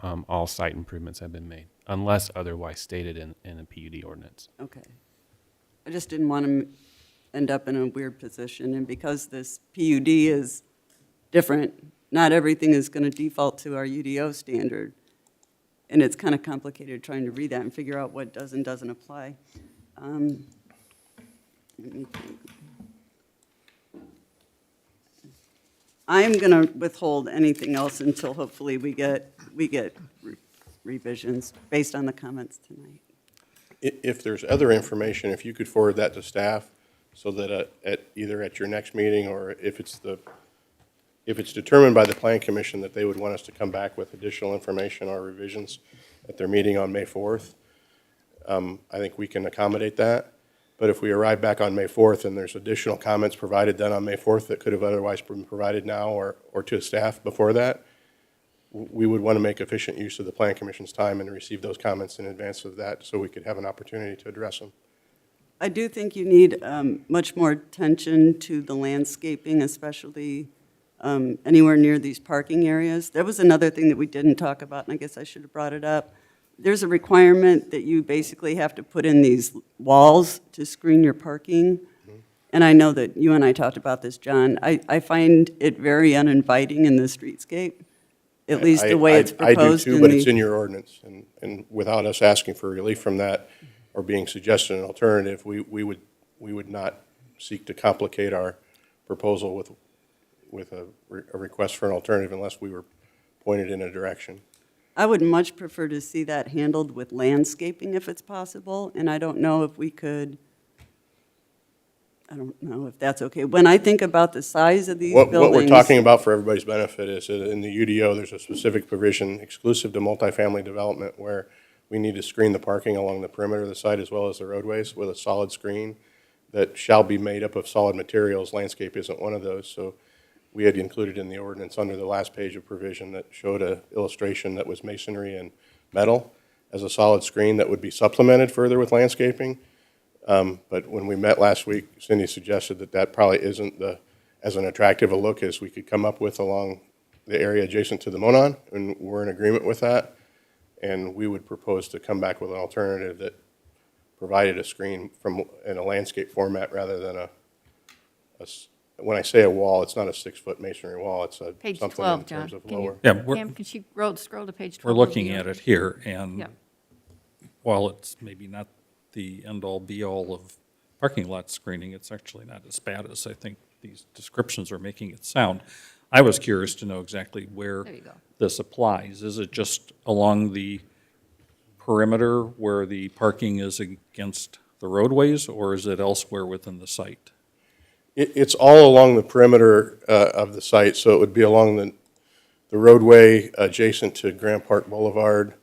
all site improvements have been made, unless otherwise stated in a PUD ordinance. Okay. I just didn't want to end up in a weird position, and because this PUD is different, not everything is going to default to our UDO standard, and it's kind of complicated trying to read that and figure out what does and doesn't apply. Let me think. I'm going to withhold anything else until hopefully we get revisions based on the comments tonight. If there's other information, if you could forward that to staff so that either at your next meeting or if it's if it's determined by the Plan Commission that they would want us to come back with additional information or revisions at their meeting on May 4th, I think we can accommodate that. But if we arrive back on May 4th and there's additional comments provided then on May 4th that could have otherwise been provided now or to staff before that, we would want to make efficient use of the Plan Commission's time and receive those comments in advance of that so we could have an opportunity to address them. I do think you need much more attention to the landscaping, especially anywhere near these parking areas. That was another thing that we didn't talk about, and I guess I should have brought it up. There's a requirement that you basically have to put in these walls to screen your parking. And I know that you and I talked about this, John. I find it very uninviting in the streetscape, at least the way it's proposed. I do too, but it's in your ordinance. And without us asking for relief from that or being suggested an alternative, we would not seek to complicate our proposal with a request for an alternative unless we were pointed in a direction. I would much prefer to see that handled with landscaping if it's possible, and I don't know if we could, I don't know if that's okay. When I think about the size of these buildings. What we're talking about for everybody's benefit is that in the UDO, there's a specific provision exclusive to multifamily development where we need to screen the parking along the perimeter of the site as well as the roadways with a solid screen that shall be made up of solid materials. Landscape isn't one of those, so we had included in the ordinance under the last page of provision that showed an illustration that was masonry and metal as a solid screen that would be supplemented further with landscaping. But when we met last week, Cindy suggested that that probably isn't as an attractive a look as we could come up with along the area adjacent to the Monon, and we're in agreement with that. And we would propose to come back with an alternative that provided a screen in a landscape format rather than when I say a wall, it's not a 6-foot masonry wall, it's Page something 12, in John. terms of Can lower. you, Yeah, Pam, can she scroll to page 12? We're looking at it here, Yeah. and while it's maybe not the end-all, be-all of parking lot screening, it's actually not as bad as I think these descriptions are making it sound. I was curious to know exactly where There you go. this applies. Is it just along the perimeter where the parking is against the roadways, or is it elsewhere within the site? It's all along the perimeter of the site, so it would be along the roadway adjacent to Grand Park Boulevard,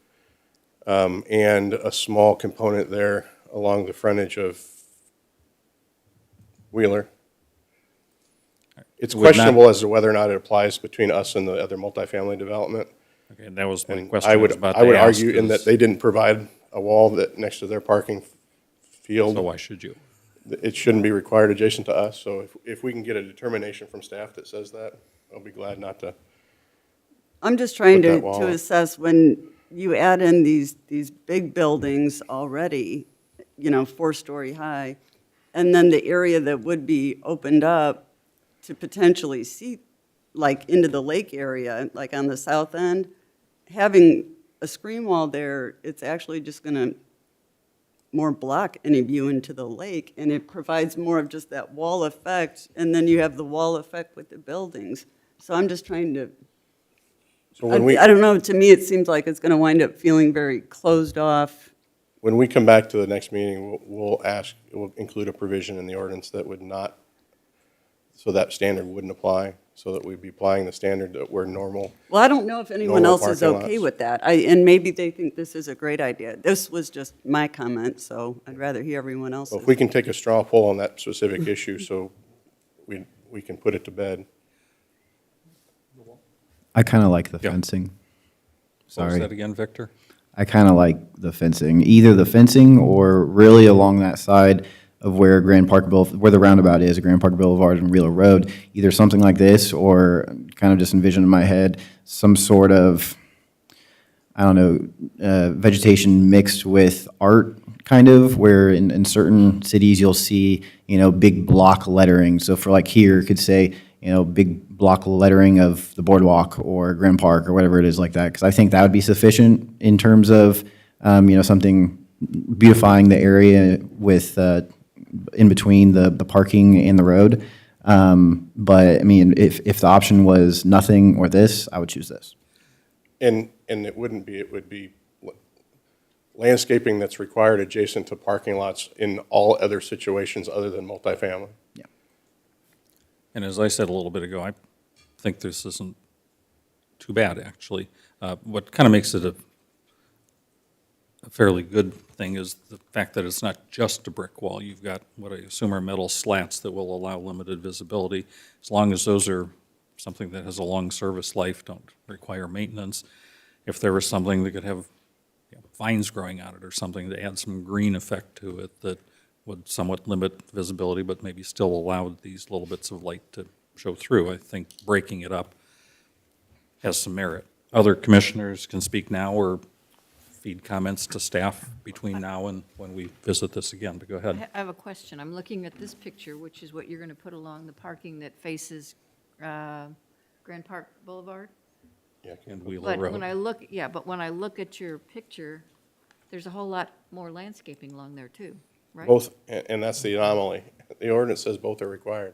and a small component there along the frontage of Wheeler. It's Would not- questionable as to whether or not it applies between us and the other multifamily development. Okay, and that was my And question. I I was would, about I to would ask argue in that is- they didn't provide a wall that next to their parking field. So why should you? It shouldn't be required adjacent to us, so if we can get a determination from staff that says that, I'll be glad not to. I'm just trying Put that to wall up. assess when you add in these big buildings already, 4-story high, and then the area that would be opened up to potentially see, like, into the lake area, like on the south end, having a screen wall there, it's actually just going to more block any view into the lake, and it provides more of just that wall effect, and then you have the wall effect with the buildings. So I'm just trying to, So when we, I don't know, to me, it seems like it's going to wind up feeling very closed off. when we come back to the next meeting, we'll include a provision in the ordinance that would not, so that standard wouldn't apply, so that we'd be applying the standard that we're normal. Well, I don't know if anyone Normal else is parking okay lots. with that. And maybe they think this is a great idea. This was just my comment, so I'd rather hear everyone else's. So if we can take a straw poll on that specific issue, so we can put it to bed. I kind of like the Yeah. fencing. What was Sorry. that again, Victor? I kind of like the fencing, either the fencing or really along that side of where where the roundabout is, Grand Park Boulevard and Wheeler Road, either something like this or kind of just envision in my head some sort of, I don't know, vegetation mixed with art, kind of, where in certain cities you'll see, big block lettering. So for like here, it could say, big block lettering of the boardwalk or Grand Park or whatever it is like that, because I think that would be sufficient in terms of, something beautifying the area with, in between the parking and the road. But, I mean, if the option was nothing or this, I would choose this. And it wouldn't be, it would be landscaping that's required adjacent to parking lots in all other situations other than multifamily. And as I said a little bit ago, think this isn't too bad, actually. What kind of makes it a fairly good thing is the fact that it's not just a brick wall. You've got what I assume are metal slats that will allow limited visibility. As long as those are something that has a long service life, don't require maintenance. If there was something that could have vines growing on it or something to add some green effect to it that would somewhat limit visibility, but maybe still allow these little bits of light to show through, I think breaking it up has some merit. Other commissioners can speak now or feed comments to staff between now and when we visit this again, but go ahead. I have a question. I'm looking at this picture, which is what you're going to put along the parking that faces Grand Park Boulevard. Yeah, And Wheeler But Road. when I look, yeah, but when I look at your picture, there's a whole lot more landscaping along there too, right? Both, and that's the anomaly. The ordinance says both are required.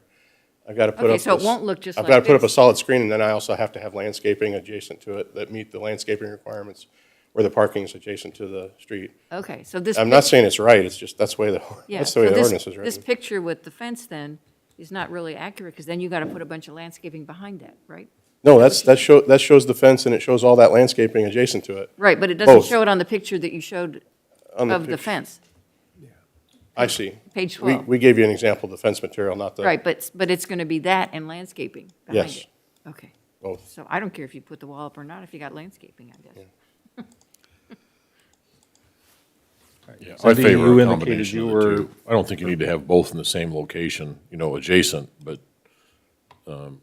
I've got to put Okay, up. so it this- won't look just I've like got to put up a this. solid screen, and then I also have to have landscaping adjacent to it that meet the landscaping requirements where the parking is adjacent to the street. Okay, so this. I'm not pic- saying it's right, it's just, that's the way Yeah, that's the way so the this- ordinance is This written. picture with the fence then is not really accurate, because then you got to put a bunch of landscaping behind that, right? No, that shows the fence, and it shows all that landscaping adjacent to it. Right, but it doesn't Both. show it on the picture that you showed On the of the picture. fence. I see. Page We 12. we gave you an example of the fence material, not the. Right, but it's going to be that and landscaping behind Yes. it. Okay, Both. so I don't care if you put the wall up or not, if you got landscaping, I guess. Yeah, I Cindy, favor you a indicated combination you of the were- two. I don't think you need to have both in the same location, adjacent, but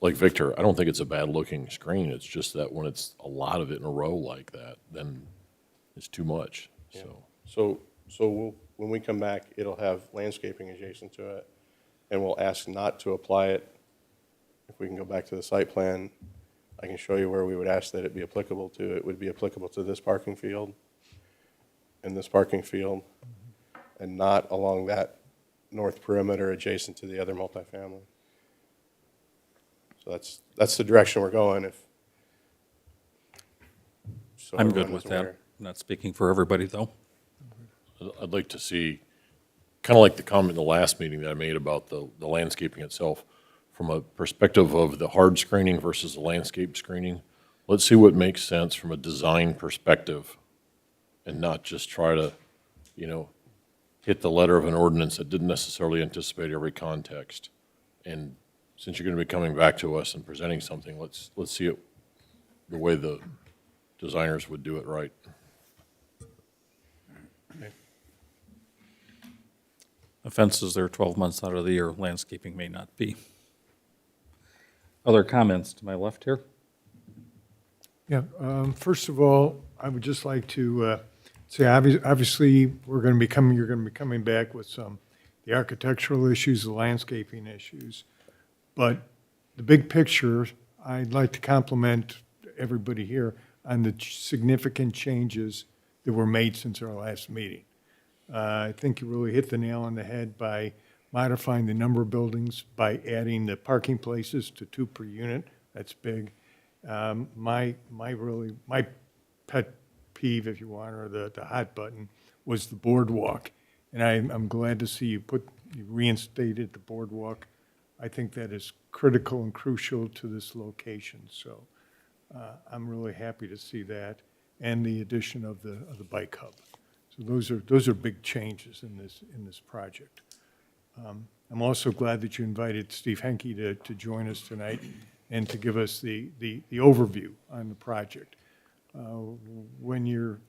like Victor, I don't think it's a bad-looking screen. It's just that when it's a lot of it in a row like that, then it's too much, so. When we come back, it'll have landscaping adjacent to it, and we'll ask not to apply it. If we can go back to the site plan, I can show you where we would ask that it be applicable to. It would be applicable to this parking field and this parking field, and not along that north perimeter adjacent to the other multifamily. So that's the direction we're going if. so I'm good everyone with is that. aware. I'm not speaking for everybody, though. I'd like to see, kind of like the comment in the last meeting that I made about the landscaping itself, from a perspective of the hard screening versus the landscape screening, let's see what makes sense from a design perspective and not just try to, hit the letter of an ordinance that didn't necessarily anticipate every context. And since you're going to be coming back to us and presenting something, let's see it the way the designers would do it right. The fence is there 12 months out of the year, landscaping may not be. Other comments to my left here? Yeah, first of all, I would just like to say, obviously, you're going to be coming back with the architectural issues, the landscaping issues. But the big picture, I'd like to compliment everybody here on the significant changes that were made since our last meeting. I think you really hit the nail on the head by modifying the number of buildings, by adding the parking places to 2 per unit. That's big. My pet peeve, if you want, or the hot button, was the boardwalk. And I'm glad to see you reinstated the boardwalk. I think that is critical and crucial to this location. So I'm really happy to see that, and the addition of the bike hub. So those are big changes in this project. I'm also glad that you invited Steve Henke to join us tonight and to give us the overview on the project. When you're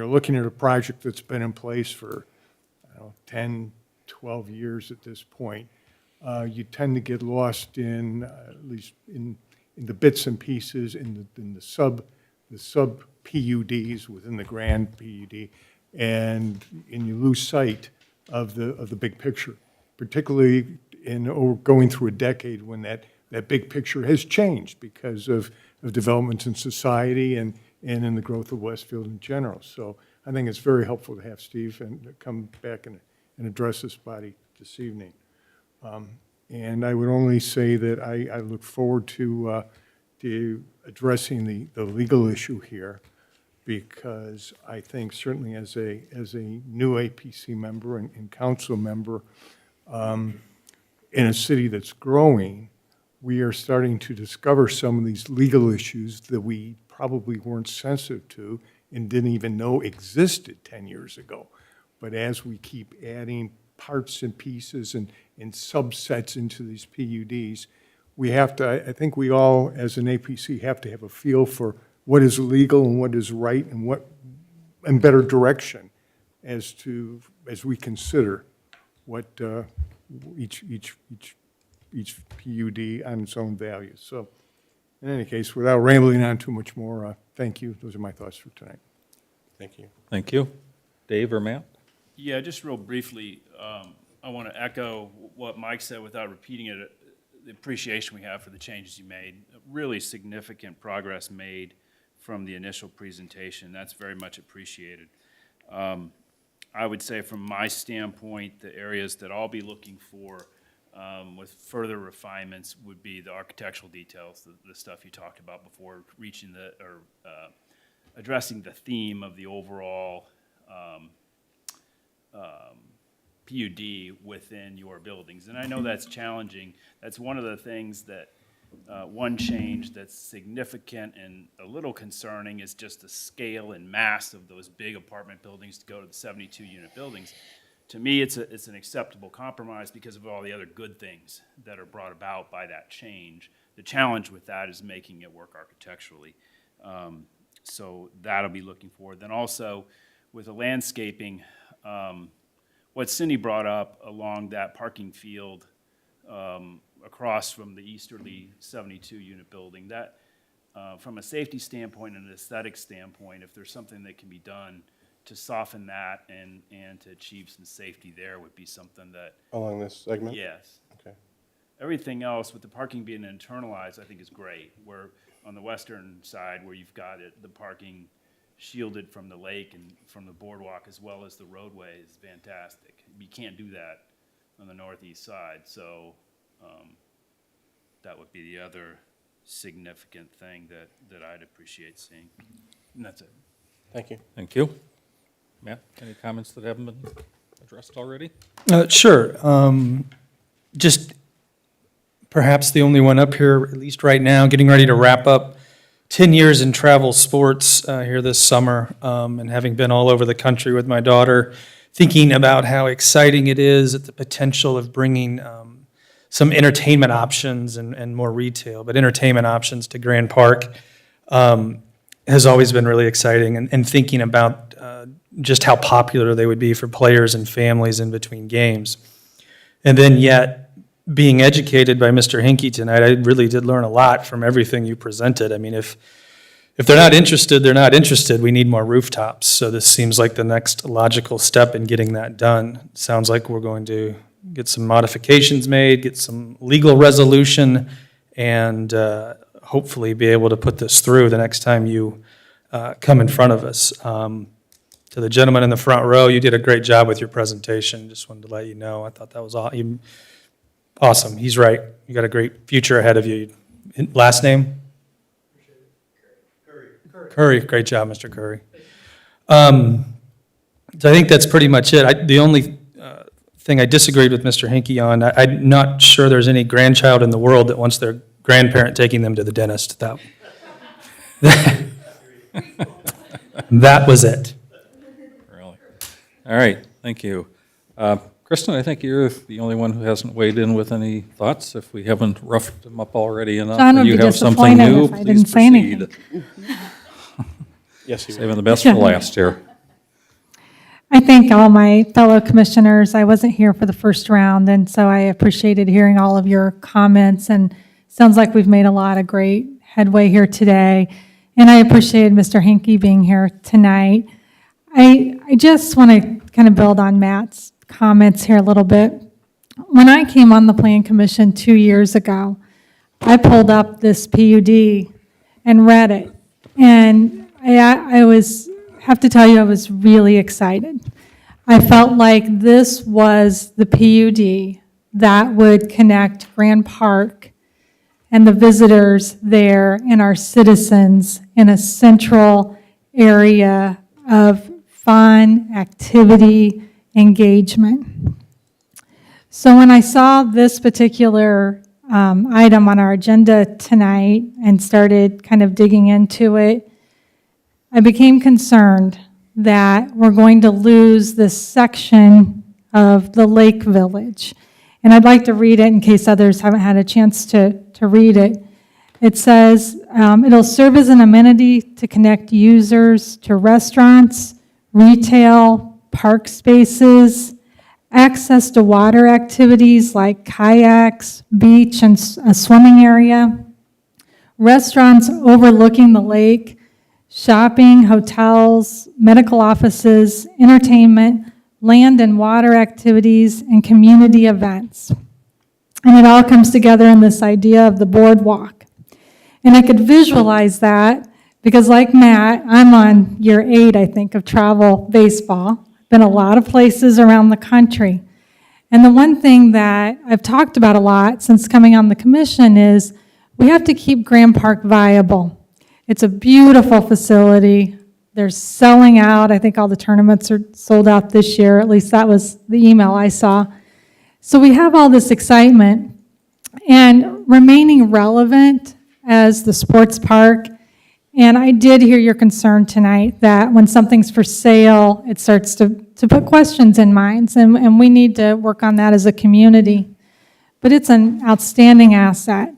looking at a project that's been in place for 10, 12 years at this point, you tend to get lost in, at least in the bits and pieces, in the sub PUDs within the grand PUD, and you lose sight of the big picture, particularly going through a decade when that big picture has changed because of developments in society and in the growth of Westfield in general. So I think it's very helpful to have Steve come back and address this body this evening. And I would only say that I look forward to addressing the legal issue here, because I think certainly as a new APC member and council member in a city that's growing, we are starting to discover some of these legal issues that we probably weren't sensitive to and didn't even know existed 10 years ago. But as we keep adding parts and pieces and subsets into these PUDs, we have to, I think we all, as an APC, have to have a feel for what is legal and what is right and better direction as we consider what each PUD on its own values. So in any case, without rambling on too much more, thank you. Those are my thoughts for tonight. Thank you. Thank you. Dave or Matt? Yeah, just real briefly, I want to echo what Mike said without repeating it, the appreciation we have for the changes you made. Really significant progress made from the initial presentation. That's very much appreciated. I would say from my standpoint, the areas that I'll be looking for with further refinements would be the architectural details, the stuff you talked about before, addressing the theme of the overall PUD within your buildings. And I know that's challenging. That's one of the things that, one change that's significant and a little concerning is just the scale and mass of those big apartment buildings to go to the 72-unit buildings. To me, it's an acceptable compromise because of all the other good things that are brought about by that change. The challenge with that is making it work architecturally. So that'll be looking forward. Then also with the landscaping, what Cindy brought up along that parking field across from the easterly 72-unit building, that from a safety standpoint and an aesthetic standpoint, if there's something that can be done to soften that and to achieve some safety there would be something that... Along this segment? Yes. Okay. Everything else, with the parking being internalized, I think is great. Where on the western side, where you've got the parking shielded from the lake and from the boardwalk as well as the roadway is fantastic. You can't do that on the northeast side, so that would be the other significant thing that I'd appreciate seeing. And that's it. Thank you. Thank you. Matt, any comments that haven't been addressed already? Sure. Just perhaps the only one up here, at least right now, getting ready to wrap up 10 years in travel sports here this summer, and having been all over the country with my daughter, thinking about how exciting it is at the potential of bringing some entertainment options and more retail, but entertainment options to Grand Park has always been really exciting, and thinking about just how popular they would be for players and families in between games. And then yet, being educated by Mr. Hinkie tonight, I really did learn a lot from everything you presented. I mean, if they're not interested, they're not interested. We need more rooftops. So this seems like the next logical step in getting that done. Sounds like we're going to get some modifications made, get some legal resolution, and hopefully be able to put this through the next time you come in front of us. To the gentleman in the front row, you did a great job with your presentation. Just wanted to let you know. I thought that was awesome. He's right. You got a great future ahead of you. Last name? Curry. Great job, Mr. Curry. So I think that's pretty much it. The only thing I disagreed with Mr. Hinkie on, I'm not sure there's any grandchild in the world that wants their grandparent taking them to the dentist. That was it. Really? All right, thank you. Kristen, I think you're the only one who hasn't weighed in with any thoughts. If we haven't roughed them up already enough, John would and you be have something disappointed new, if I please didn't say anything. proceed. Yes, you Saving the best for last here. I thank all my fellow commissioners. I wasn't here for the first round, and so I appreciated hearing all of your comments, and sounds like we've made a lot of great headway here today. And I appreciated Mr. Hinkie being here tonight. I just want to kind of build on Matt's comments here a little bit. When I came on the Plan Commission 2 years ago, I pulled up this PUD and read it, and I have to tell you, I was really excited. I felt like this was the PUD that would connect Grand Park and the visitors there and our citizens in a central area of fun, activity, engagement. So when I saw this particular item on our agenda tonight and started kind of digging into it, I became concerned that we're going to lose this section of the Lake Village. And I'd like to read it in case others haven't had a chance to read it. It says, it'll serve as an amenity to connect users to restaurants, retail, park spaces, access to water activities like kayaks, beach, and a swimming area, restaurants overlooking the lake, shopping, hotels, medical offices, entertainment, land and water activities, and community events. And it all comes together in this idea of the boardwalk. And I could visualize that because, like Matt, I'm on year 8, I think, of travel baseball. Been a lot of places around the country. And the one thing that I've talked about a lot since coming on the commission is we have to keep Grand Park viable. It's a beautiful facility. They're selling out. I think all the tournaments are sold out this year. At least that was the email I saw. So we have all this excitement and remaining relevant as the sports park. And I did hear your concern tonight that when something's for sale, it starts to put questions in minds, and we need to work on that as a community. But it's an outstanding asset.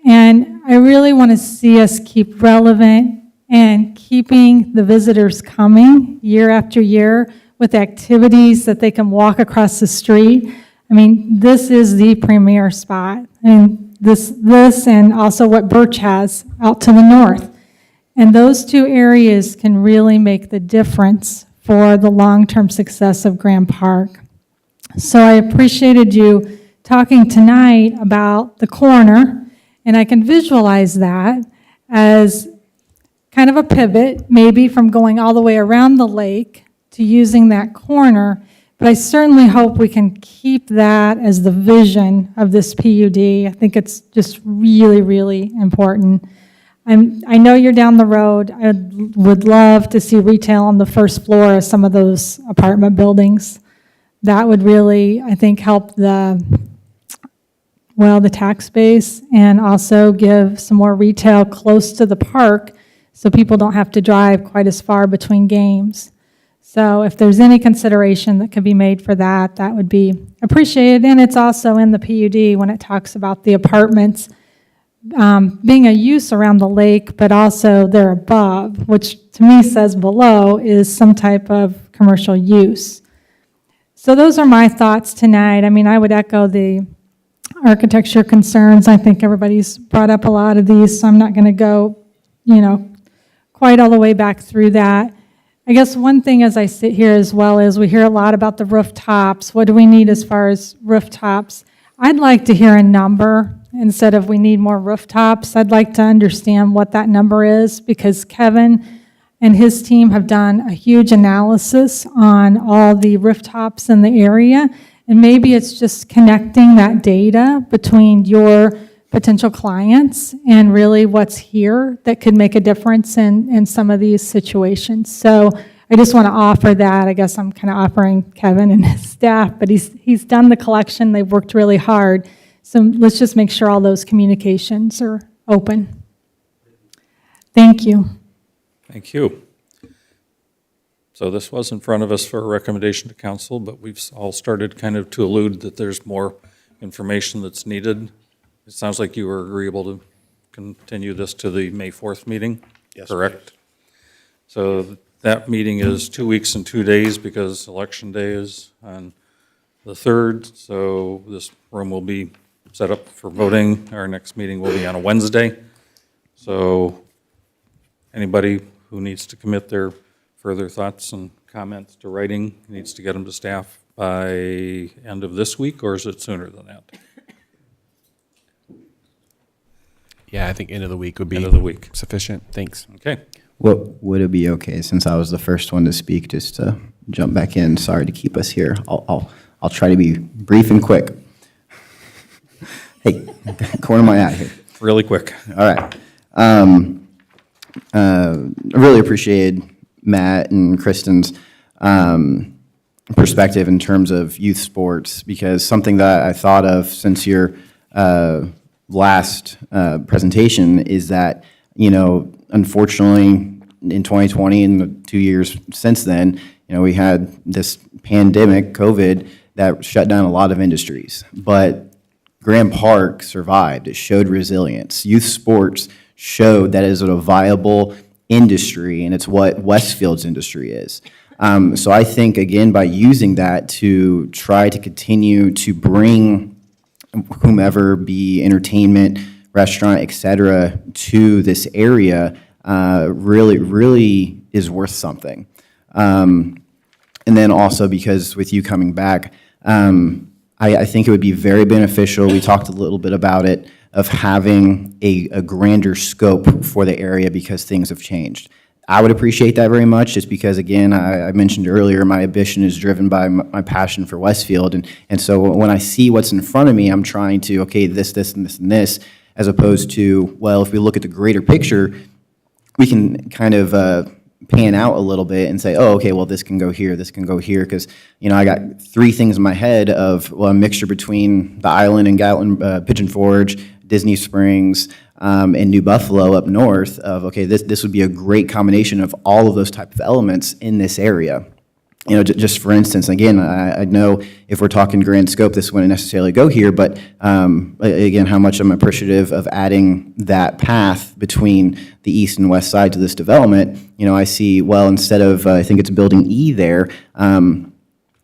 And I really want to see us keep relevant and keeping the visitors coming year after year with activities that they can walk across the street. I mean, this is the premier spot. And this and also what Birch has out to the north. And those two areas can really make the difference for the long-term success of Grand Park. So I appreciated you talking tonight about the corner, and I can visualize that as kind of a pivot, maybe from going all the way around the lake to using that corner. But I certainly hope we can keep that as the vision of this PUD. I think it's just really, really important. I know you're down the road. I would love to see retail on the first floor of some of those apartment buildings. That would really, I think, help the tax base and also give some more retail close to the park so people don't have to drive quite as far between games. So if there's any consideration that could be made for that, that would be appreciated. And it's also in the PUD when it talks about the apartments being a use around the lake, but also they're above, which to me says below is some type of commercial use. So those are my thoughts tonight. I mean, I would echo the architecture concerns. I think everybody's brought up a lot of these, so I'm not going to go, quite all the way back through that. I guess one thing as I sit here as well is we hear a lot about the rooftops. What do we need as far as rooftops? I'd like to hear a number instead of we need more rooftops. I'd like to understand what that number is because Kevin and his team have done a huge analysis on all the rooftops in the area. And maybe it's just connecting that data between your potential clients and really what's here that could make a difference in some of these situations. So I just want to offer that. I guess I'm kind of offering Kevin and his staff, but he's done the collection. They've worked really hard. So let's just make sure all those communications are open. Thank you. Thank you. So this was in front of us for a recommendation to council, but we've all started kind of to allude that there's more information that's needed. It sounds like you were agreeable to continue this to the May 4th meeting? Yes, correct? So that meeting is 2 weeks and 2 days because Election Day is on the 3rd. So this room will be set up for voting. Our next meeting will be on a Wednesday. So anybody who needs to commit their further thoughts and comments to writing needs to get them to staff by end of this week, or is it sooner than that? Yeah, I think end of the week would be End of the week. sufficient. Thanks. Okay. Would it be okay, since I was the first one to speak, just to jump back in? Sorry to keep us here. I'll try to be brief and quick. Hey, corner my eye here. Really quick. All right. I really appreciate Matt and Kristen's perspective in terms of youth sports, because something that I thought of since you're last presentation is that, unfortunately, in 2020 and the 2 years since then, we had this pandemic, COVID, that shut down a lot of industries. But Graham Park survived. It showed resilience. Youth sports showed that it is a viable industry, and it's what Westfield's industry is. So I think, again, by using that to try to continue to bring whomever, be entertainment, restaurant, et cetera, to this area, really is worth something. And then also because with you coming back, I think it would be very beneficial, we talked a little bit about it, of having a grander scope for the area because things have changed. I would appreciate that very much, just because, again, I mentioned earlier, my ambition is driven by my passion for Westfield. And so when I see what's in front of me, I'm trying to, okay, this, and this, and this, as opposed to, well, if we look at the greater picture, we can kind of pan out a little bit and say, oh, okay, well, this can go here, because, I got three things in my head of, well, a mixture between the island and Gatlin, Pigeon Forge, Disney Springs, and New Buffalo up north of, okay, this would be a great combination of all of those type of elements in this area. Just for instance, again, I know if we're talking grand scope, this wouldn't necessarily go here, but again, how much I'm appreciative of adding that path between the east and west side to this development. I see, well, instead of, I think it's building E there,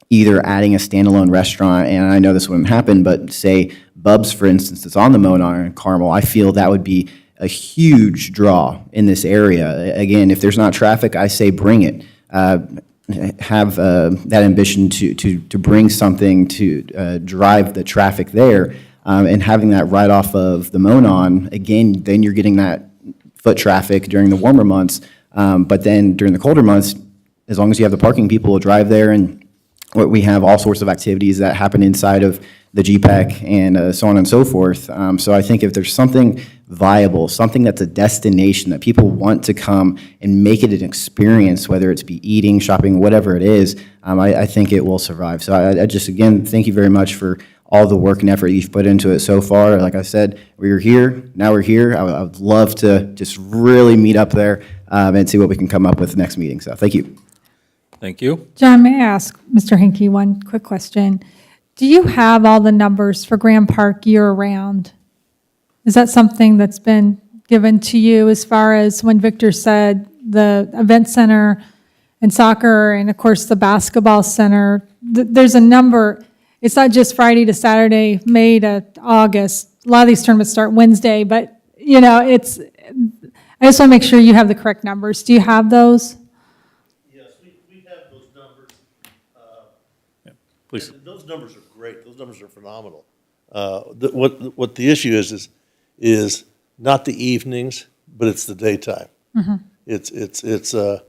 either adding a standalone restaurant, and I know this wouldn't happen, but say Bub's, for instance, that's on the Monar in Carmel, I feel that would be a huge draw in this area. Again, if there's not traffic, I say bring it. Have that ambition to bring something to drive the traffic there, and having that right off of the Monon, again, then you're getting that foot traffic during the warmer months, but then during the colder months, as long as you have the parking, people will drive there, and we have all sorts of activities that happen inside of the GPEC and so on and so forth. So I think if there's something viable, something that's a destination that people want to come and make it an experience, whether it's be eating, shopping, whatever it is, I think it will survive. So I just, again, thank you very much for all the work and effort you've put into it so far. Like I said, we were here, now we're here. I would love to just really meet up there and see what we can come up with next meeting. So thank you. Thank you. John, may I ask Mr. Hinkie one quick question? Do you have all the numbers for Graham Park year-round? Is that something that's been given to you as far as when Victor said the event center and soccer and, of course, the basketball center? There's a number. It's not just Friday to Saturday, May to August. A lot of these tournaments start Wednesday, but, I just want to make sure you have the correct numbers. Do you have those? Please. Those numbers are great. Those numbers are phenomenal. What the issue is not the evenings, but it's the daytime. Mm-hmm. It's the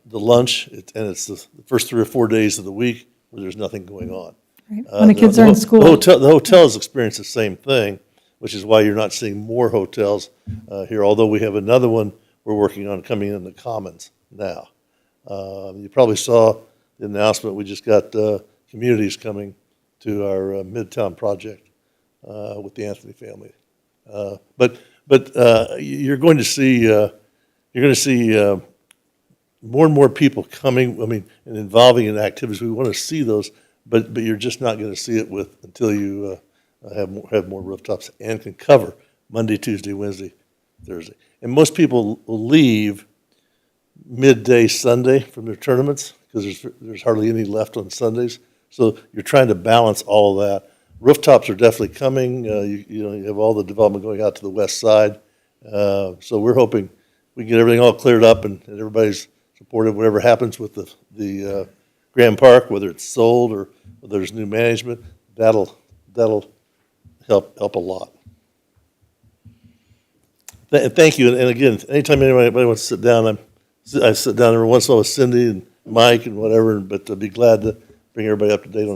lunch, and it's the first 3 or 4 days of the week where there's nothing going on. Right. When the kids are in school. The hotels experience the same thing, which is why you're not seeing more hotels here, although we have another one we're working on coming in the Commons now. You probably saw the announcement, we just got communities coming to our Midtown project with the Anthony family. But you're going to see more and more people coming. I mean, and involving in activities. We want to see those, but you're just not going to see it until you have more rooftops and can cover Monday, Tuesday, Wednesday, Thursday. And most people will leave midday Sunday from their tournaments because there's hardly any left on Sundays. So you're trying to balance all of that. Rooftops are definitely coming. You have all the development going out to the west side. So we're hoping we can get everything all cleared up and everybody's supportive. Whatever happens with the Graham Park, whether it's sold or whether there's new management, that'll help a lot. Thank you. And again, anytime anybody wants to sit down, I sit down every once in a while with Cindy and Mike and whatever. But I'd be glad to bring everybody up to date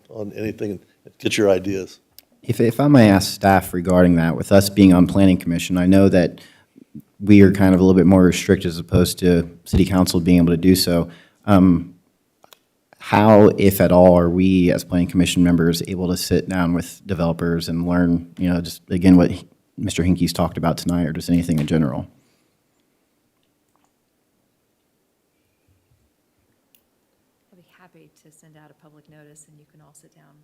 on anything and get your ideas. If I may ask staff regarding that, with us being on Planning Commission, I know that we are kind of a little bit more restricted as opposed to City Council being able to do so. how, if at all, are we as planning commission members able to sit down with developers and learn, just again, what Mr. Hinkey's talked about tonight, or just anything in general? I'll be happy to send out a public notice and you can all sit down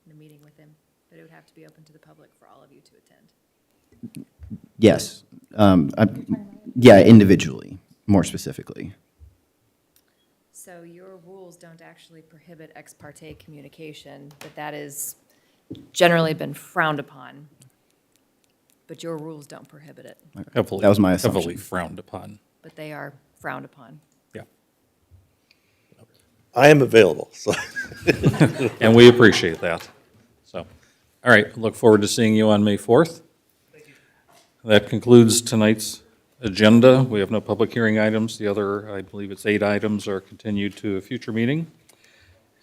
in a meeting with him, but it would have to be open to the public for all of you to attend. Yes. Yeah, individually, more specifically. So your rules don't actually prohibit ex parte communication, but that is generally been frowned upon. But your rules don't prohibit it, Heavily, That was my assumption. heavily frowned upon. but they are frowned upon. Yeah. I am available, so. And we appreciate that. So, all right, look forward to seeing you on May 4th. That concludes tonight's agenda. We have no public hearing items. The other, I believe it's 8 items, are continued to a future meeting.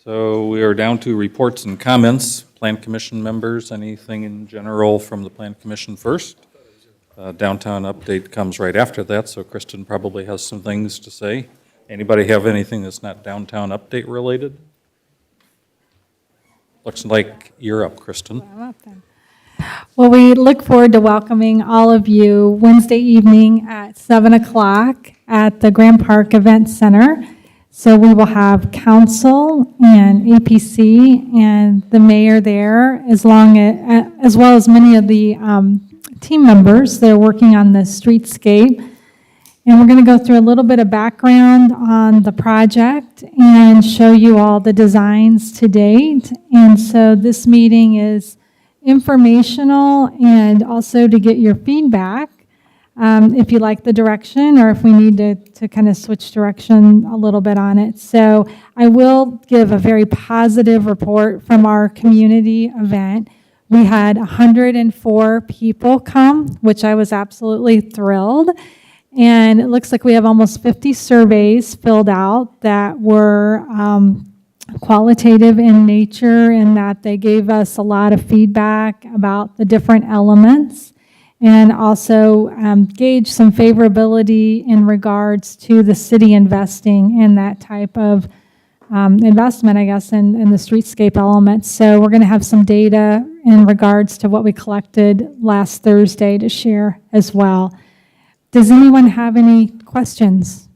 So we are down to reports and comments. Plan Commission members, anything in general from the Plan Commission first? Downtown update comes right after that, so Kristen probably has some things to say. Anybody have anything that's not downtown update related? Looks like you're up, Kristen. I'm up then. Well, we look forward to welcoming all of you Wednesday evening at 7 o'clock at the Grand Park Event Center. So we will have council and APC and the mayor there, as well as many of the team members that are working on the streetscape. And we're going to go through a little bit of background on the project and show you all the designs to date. And so this meeting is informational and also to get your feedback if you like the direction or if we need to kind of switch direction a little bit on it. So I will give a very positive report from our community event. We had 104 people come, which I was absolutely thrilled. And it looks like we have almost 50 surveys filled out that were qualitative in nature, and that they gave us a lot of feedback about the different elements, and also gauge some favorability in regards to the city investing in that type of investment, I guess, in the streetscape elements. So we're going to have some data in regards to what we collected last Thursday to share as well. Does anyone have any questions?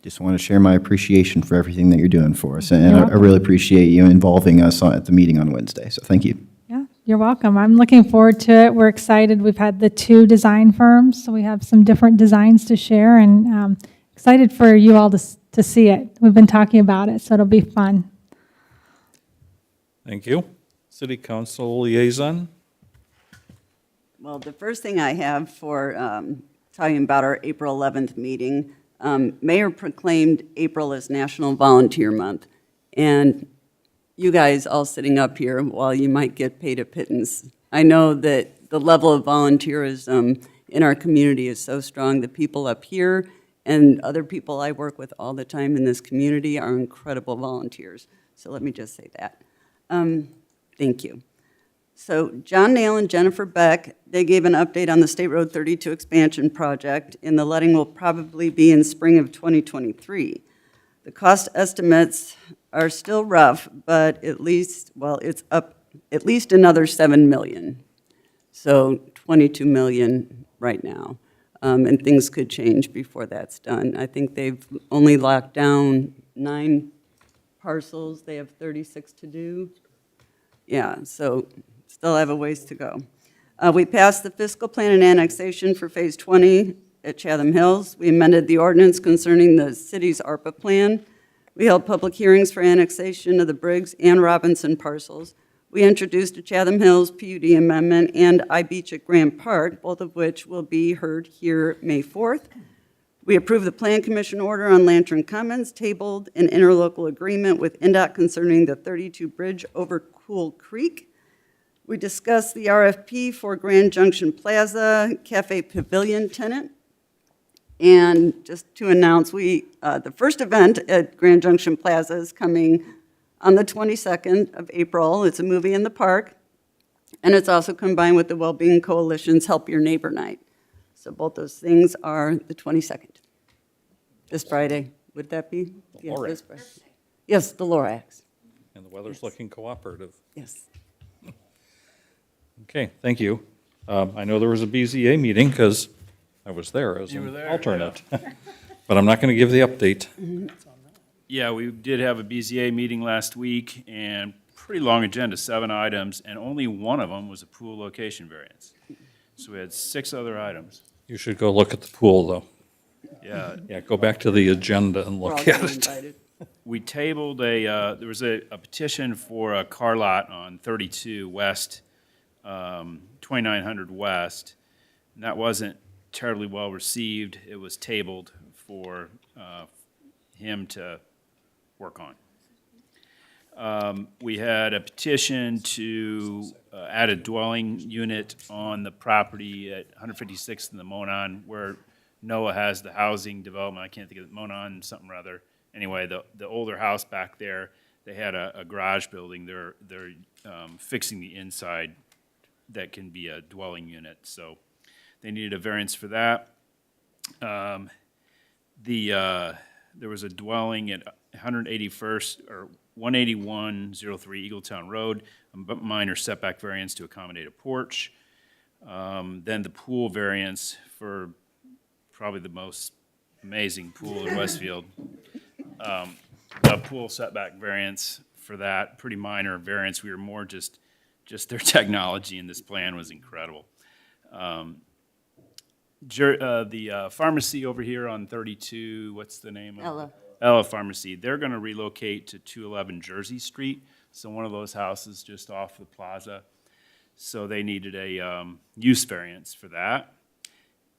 Just want to share my appreciation for everything that you're doing for us. And I really appreciate you involving us at the meeting on Wednesday. So thank you. Yeah, you're welcome. I'm looking forward to it. We're excited. We've had the 2 design firms, so we have some different designs to share, and excited for you all to see it. We've been talking about it, so it'll be fun. Thank you. City Council Liaison? Well, the first thing I have for talking about our April 11th meeting, Mayor proclaimed April as National Volunteer Month. And you guys all sitting up here, while you might get paid a pittance, I know that the level of volunteerism in our community is so strong. The people up here and other people I work with all the time in this community are incredible volunteers. So let me just say that. Thank you. So John Nail and Jennifer Beck, they gave an update on the State Road 32 expansion project, and the letting will probably be in spring of 2023. The cost estimates are still rough, but at least, well, it's up at least another $7 million. So $22 million right now. And things could change before that's done. I think they've only locked down 9 parcels. They have 36 to do. Yeah, so still have a ways to go. We passed the fiscal plan and annexation for Phase 20 at Chatham Hills. We amended the ordinance concerning the city's ARPA plan. We held public hearings for annexation of the Briggs and Robinson parcels. We introduced a Chatham Hills PUD amendment and iBeach at Grant Park, both of which will be heard here May 4th. We approved the Plan Commission order on Lantern Commons, tabled an interlocal agreement with NDOT concerning the 32 bridge over Cool Creek. We discussed the RFP for Grand Junction Plaza Cafe Pavilion tenant. And just to announce, the first event at Grand Junction Plaza is coming on the 22nd of April. It's a movie in the park, and it's also combined with the Wellbeing Coalition's Help Your Neighbor Night. So both those things are the 22nd, this Friday. Would that be? Yeah, Lorax. this way. Yes, the Lorax. And the weather's looking cooperative. Yes. Okay, thank you. I know there was a BZA meeting because I was there as an alternate. But I'm not going to give the update. Yeah, we did have a BZA meeting last week, and pretty long agenda, 7 items, and only one of them was a pool location variance. So we had 6 other items. You should go look at the pool, though. Yeah, Yeah, go back to the agenda and We're all look getting at it. invited. we tabled there was a petition for a car lot on 32 West, 2900 West, and that wasn't terribly well received. It was tabled for him to work on. We had a petition to add a dwelling unit on the property at 156th and the Monon, where Noah has the housing development. I can't think of it, Monon something or other. Anyway, the older house back there, they had a garage building. They're fixing the inside that can be a dwelling unit, so they needed a variance for that. There was a dwelling at 181st or 18103 Eagletown Road, a minor setback variance to accommodate a porch. Then the pool variance for probably the most amazing pool in Westfield. A pool setback variance for that, pretty minor variance. We were more just their technology in this plan was incredible. The pharmacy over here on 32, what's the name of it? Ella. Ella Pharmacy, they're going to relocate to 211 Jersey Street, so one of those houses just off the plaza. So they needed a use variance for that.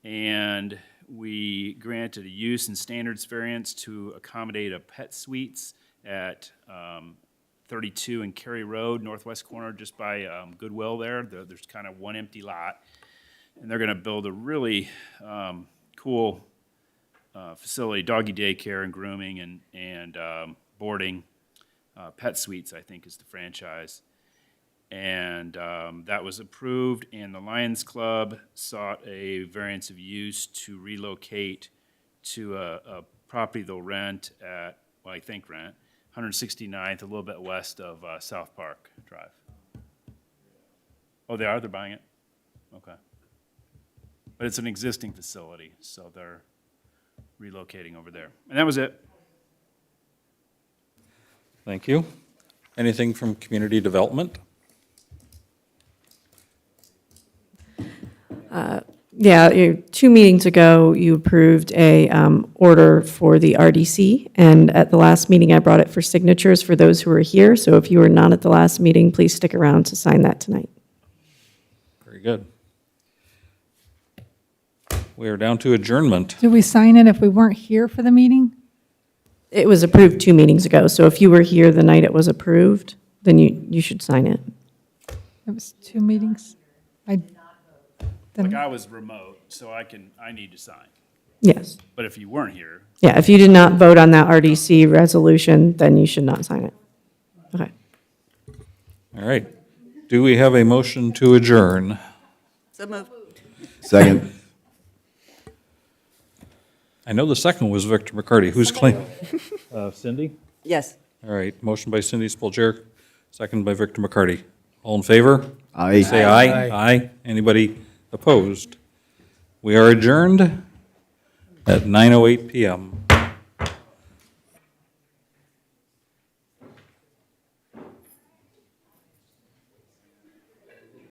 And we granted a use and standards variance to accommodate a pet suites at 32 and Cary Road, northwest corner, just by Goodwill there. There's kind of one empty lot. And they're going to build a really cool facility, doggy daycare and grooming and boarding. Pet Suites, I think, is the franchise. And that was approved, and the Lions Club sought a variance of use to relocate to a property they'll rent at, well, I think rent, 169th, a little bit west of South Park Drive. Oh, they are? They're buying it? Okay. But it's an existing facility, so they're relocating over there. And that was it. Thank you. Anything from community development? Yeah, 2 meetings ago, you approved a order for the RDC, and at the last meeting, I brought it for signatures for those who were here, so if you were not at the last meeting, please stick around to sign that tonight. Very good. We are down to adjournment. Do we sign it if we weren't here for the meeting? It was approved 2 meetings ago, so if you were here the night it was approved, then you should sign it. It was 2 meetings. Like I was remote, so I need to sign. Yes. But if you weren't here, Yeah, if you did not vote on that RDC resolution, then you should not sign it. Okay. All right. Do we have a motion to adjourn? So moved. Second. I know the second was Victor McCarty. Who's claiming? Cindy? Yes. All right, motion by Cindy Spoljer, second by Victor McCarty. All in favor? Aye. Say aye. Aye. Anybody opposed? We are adjourned at 9:08 PM.